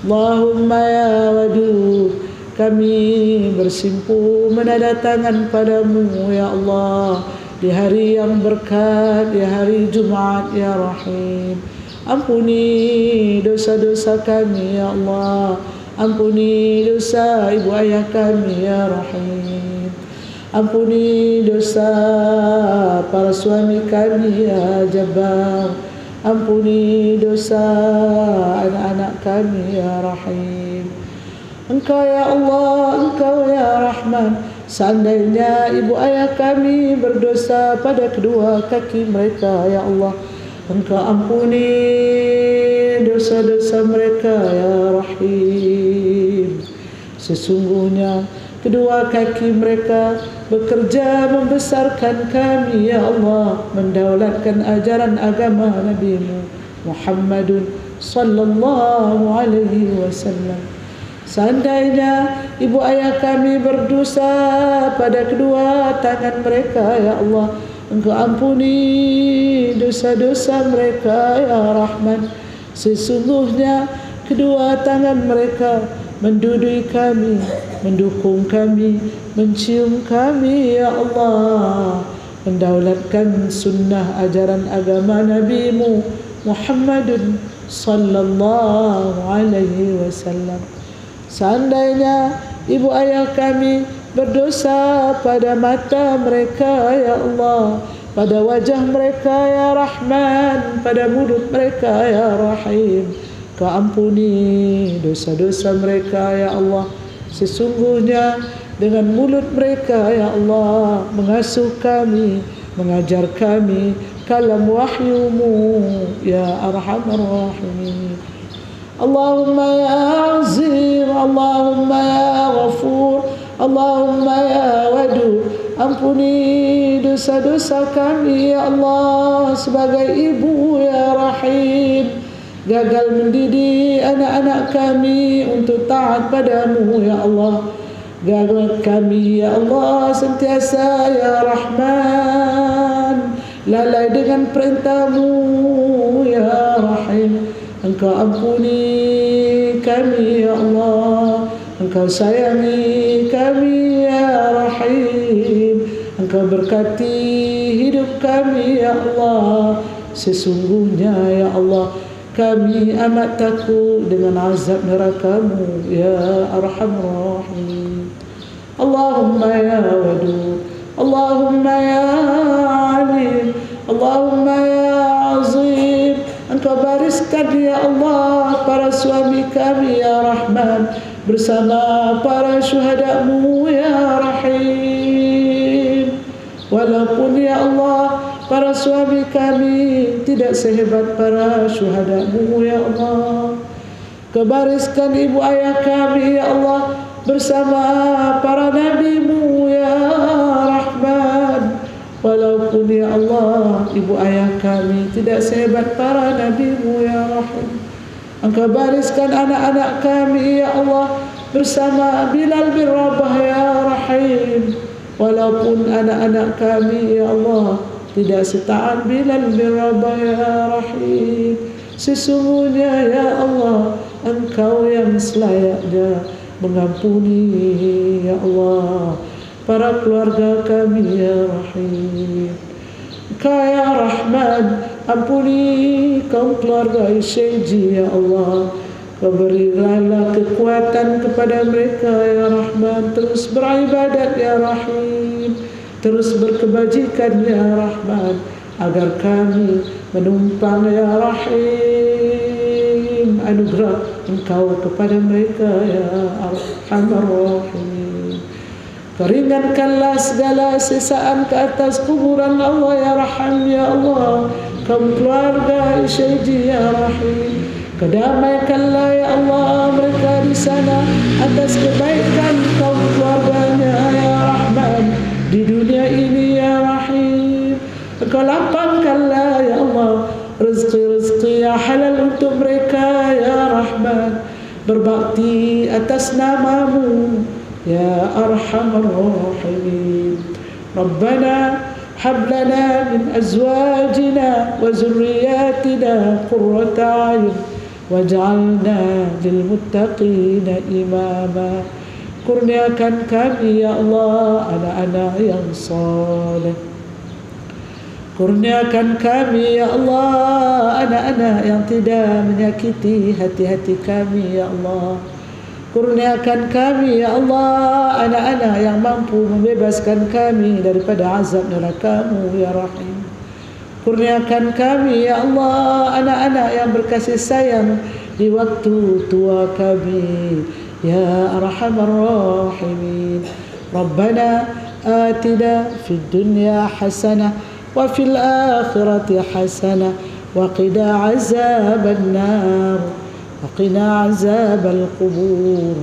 Allahumma ya Wadud. Kami bersimpu menada tangan padamu ya Allah di hari yang berkat, di hari Jumat ya Rahim. Ampuni dosa-dosa kami ya Allah, ampuni dosa ibu ayah kami ya Rahim. Ampuni dosa para suami kami ya Jabbar. Ampuni dosa anak-anak kami ya Rahim. Engkau ya Allah, Engkau ya Rahman. Seandainya ibu ayah kami berdosa pada kedua kaki mereka ya Allah, Engkau ampuni dosa-dosa mereka ya Rahim. Sesungguhnya kedua kaki mereka bekerja membesarkan kami ya Allah, mendaulatkan ajaran agama Nabi-Mu Muhammadun sallallahu alaihi wasallam. Seandainya ibu ayah kami berdosa pada kedua tangan mereka ya Allah, Engkau ampuni dosa-dosa mereka ya Rahman. Sesungguhnya kedua tangan mereka mendudui kami, mendukung kami, mencium kami ya Allah, mendaulatkan sunnah ajaran agama Nabi-Mu Muhammadun sallallahu alaihi wasallam. Seandainya ibu ayah kami berdosa pada mata mereka ya Allah, pada wajah mereka ya Rahman, pada mulut mereka ya Rahim, Kau ampuni dosa-dosa mereka ya Allah. Sesungguhnya dengan mulut mereka ya Allah mengasuh kami, mengajar kami kalam wahyu-Mu ya Arhamar Rahimin. Allahumma ya Azim, Allahumma ya Ghafur, Allahumma ya Wadud. Ampuni dosa-dosa kami ya Allah sebagai ibu ya Rahim, gagal mendidik anak-anak kami untuk taat padamu ya Allah. Gagal kami ya Allah sentiasa ya Rahman lalai dengan perintah-Mu ya Rahim. Engkau ampuni kami ya Allah, Engkau sayangi kami ya Rahim, Engkau berkati hidup kami ya Allah. Sesungguhnya ya Allah kami amat takut dengan azab neraka-Mu ya Arhamar Rahim. Allahumma ya Wadud, Allahumma ya Alim, Allahumma ya Azim. Engkau bariskan ya Allah para suami kami ya Rahman bersama para syuhada-Mu ya Rahim. Walaupun ya Allah para suami kami tidak sehebat para syuhada-Mu ya Allah, Kau bariskan ibu ayah kami ya Allah bersama para nabi-Mu ya Rahman. Walaupun ya Allah ibu ayah kami tidak sehebat para nabi-Mu ya Rahim, Engkau bariskan anak-anak kami ya Allah bersama Bilal bin Rabah ya Rahim. Walaupun anak-anak kami ya Allah tidak setaan Bilal bin Rabah ya Rahim, sesungguhnya ya Allah Engkau yang selayaknya mengampuni ya Allah para keluarga kami ya Rahim. Engkau ya Rahman, ampuni kaum keluarga Syekh ya Allah. Kau berilah kekuatan kepada mereka ya Rahman, terus beribadat ya Rahim, terus berkebajikan ya Rahman, agar kami menumpang ya Rahim anugerah Engkau kepada mereka ya Arhamar Rahim. Keringankanlah segala sisaan ke atas kuburan Allah ya Rahman ya Allah, kaum keluarga Syekh ya Rahim. Kedamaikanlah ya Allah mereka di sana atas kebaikan kaum keluarganya ya Rahman di dunia ini ya Rahim. Engkau lapangkanlah ya Allah rezeki-rezeki yang halal untuk mereka ya Rahman, berbakti atas namamu ya Arhamar Rahimin. Rabbana هب لنا من أزواجنا وذرياتنا قرة أعين واجعلنا للمتقين إماما. Kurniakan kami ya Allah anak-anak yang saleh. Kurniakan kami ya Allah anak-anak yang tidak menyakiti hati-hati kami ya Allah. Kurniakan kami ya Allah anak-anak yang mampu membebaskan kami daripada azab neraka-Mu ya Rahim. Kurniakan kami ya Allah anak-anak yang berkasih sayang di waktu tua kami ya Arhamar Rahimin. Rabbana atina fid dunya hasanah wa fil akhirati hasanah wa qina azaban nar. وقنا عذاب القبور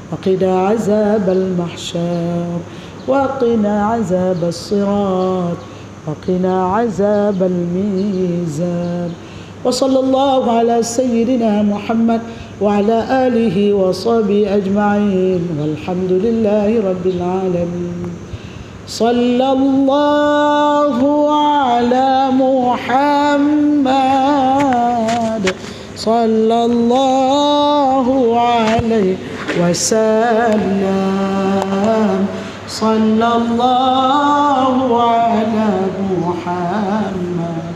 وقنا عذاب المحشر وقنا عذاب الصراط وقنا عذاب الميزان. وصلى الله على سيدنا محمد وعلى آله وصحبه أجمعين والحمد لله رب العالمين. صلى الله على محمد صلى الله عليه وسلم. صلى الله على محمد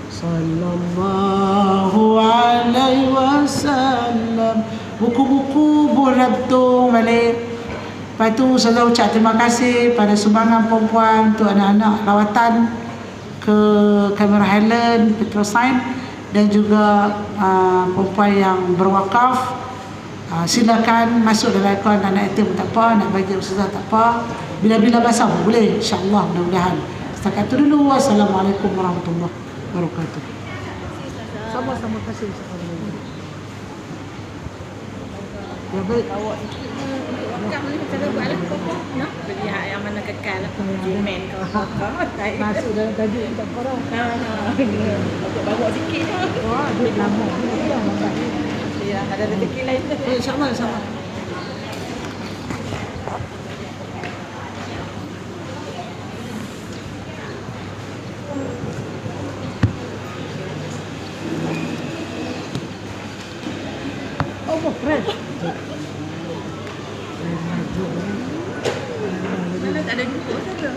صلى الله عليه وسلم. Buku-buku berabtung balik. Lepas tu saya ucap terima kasih pada sumbangan perempuan untuk anak-anak rawatan ke Cameron Highland Petrosine dan juga perempuan yang berwakaf. Silakan masuk dalam akaun anak yatim tak apa, nak bagi ustazah tak apa, bila-bila masa boleh, insya-Allah, mudah-mudahan. Setakat itu dulu. Wassalamualaikum warahmatullahi wabarakatuh. Sama-sama, kasih. Ya baik. Wakaf ni macam mana buatlah pokok nak beli yang mana kekal lah konsumen ke apa. Masuk dalam tajuk tak korang. Bawa sikit. Wah, duit lama. Ya, ada rezeki lain. InsyaAllah, insyaAllah. Oh, fresh. Mana tak ada jumpa tak ada.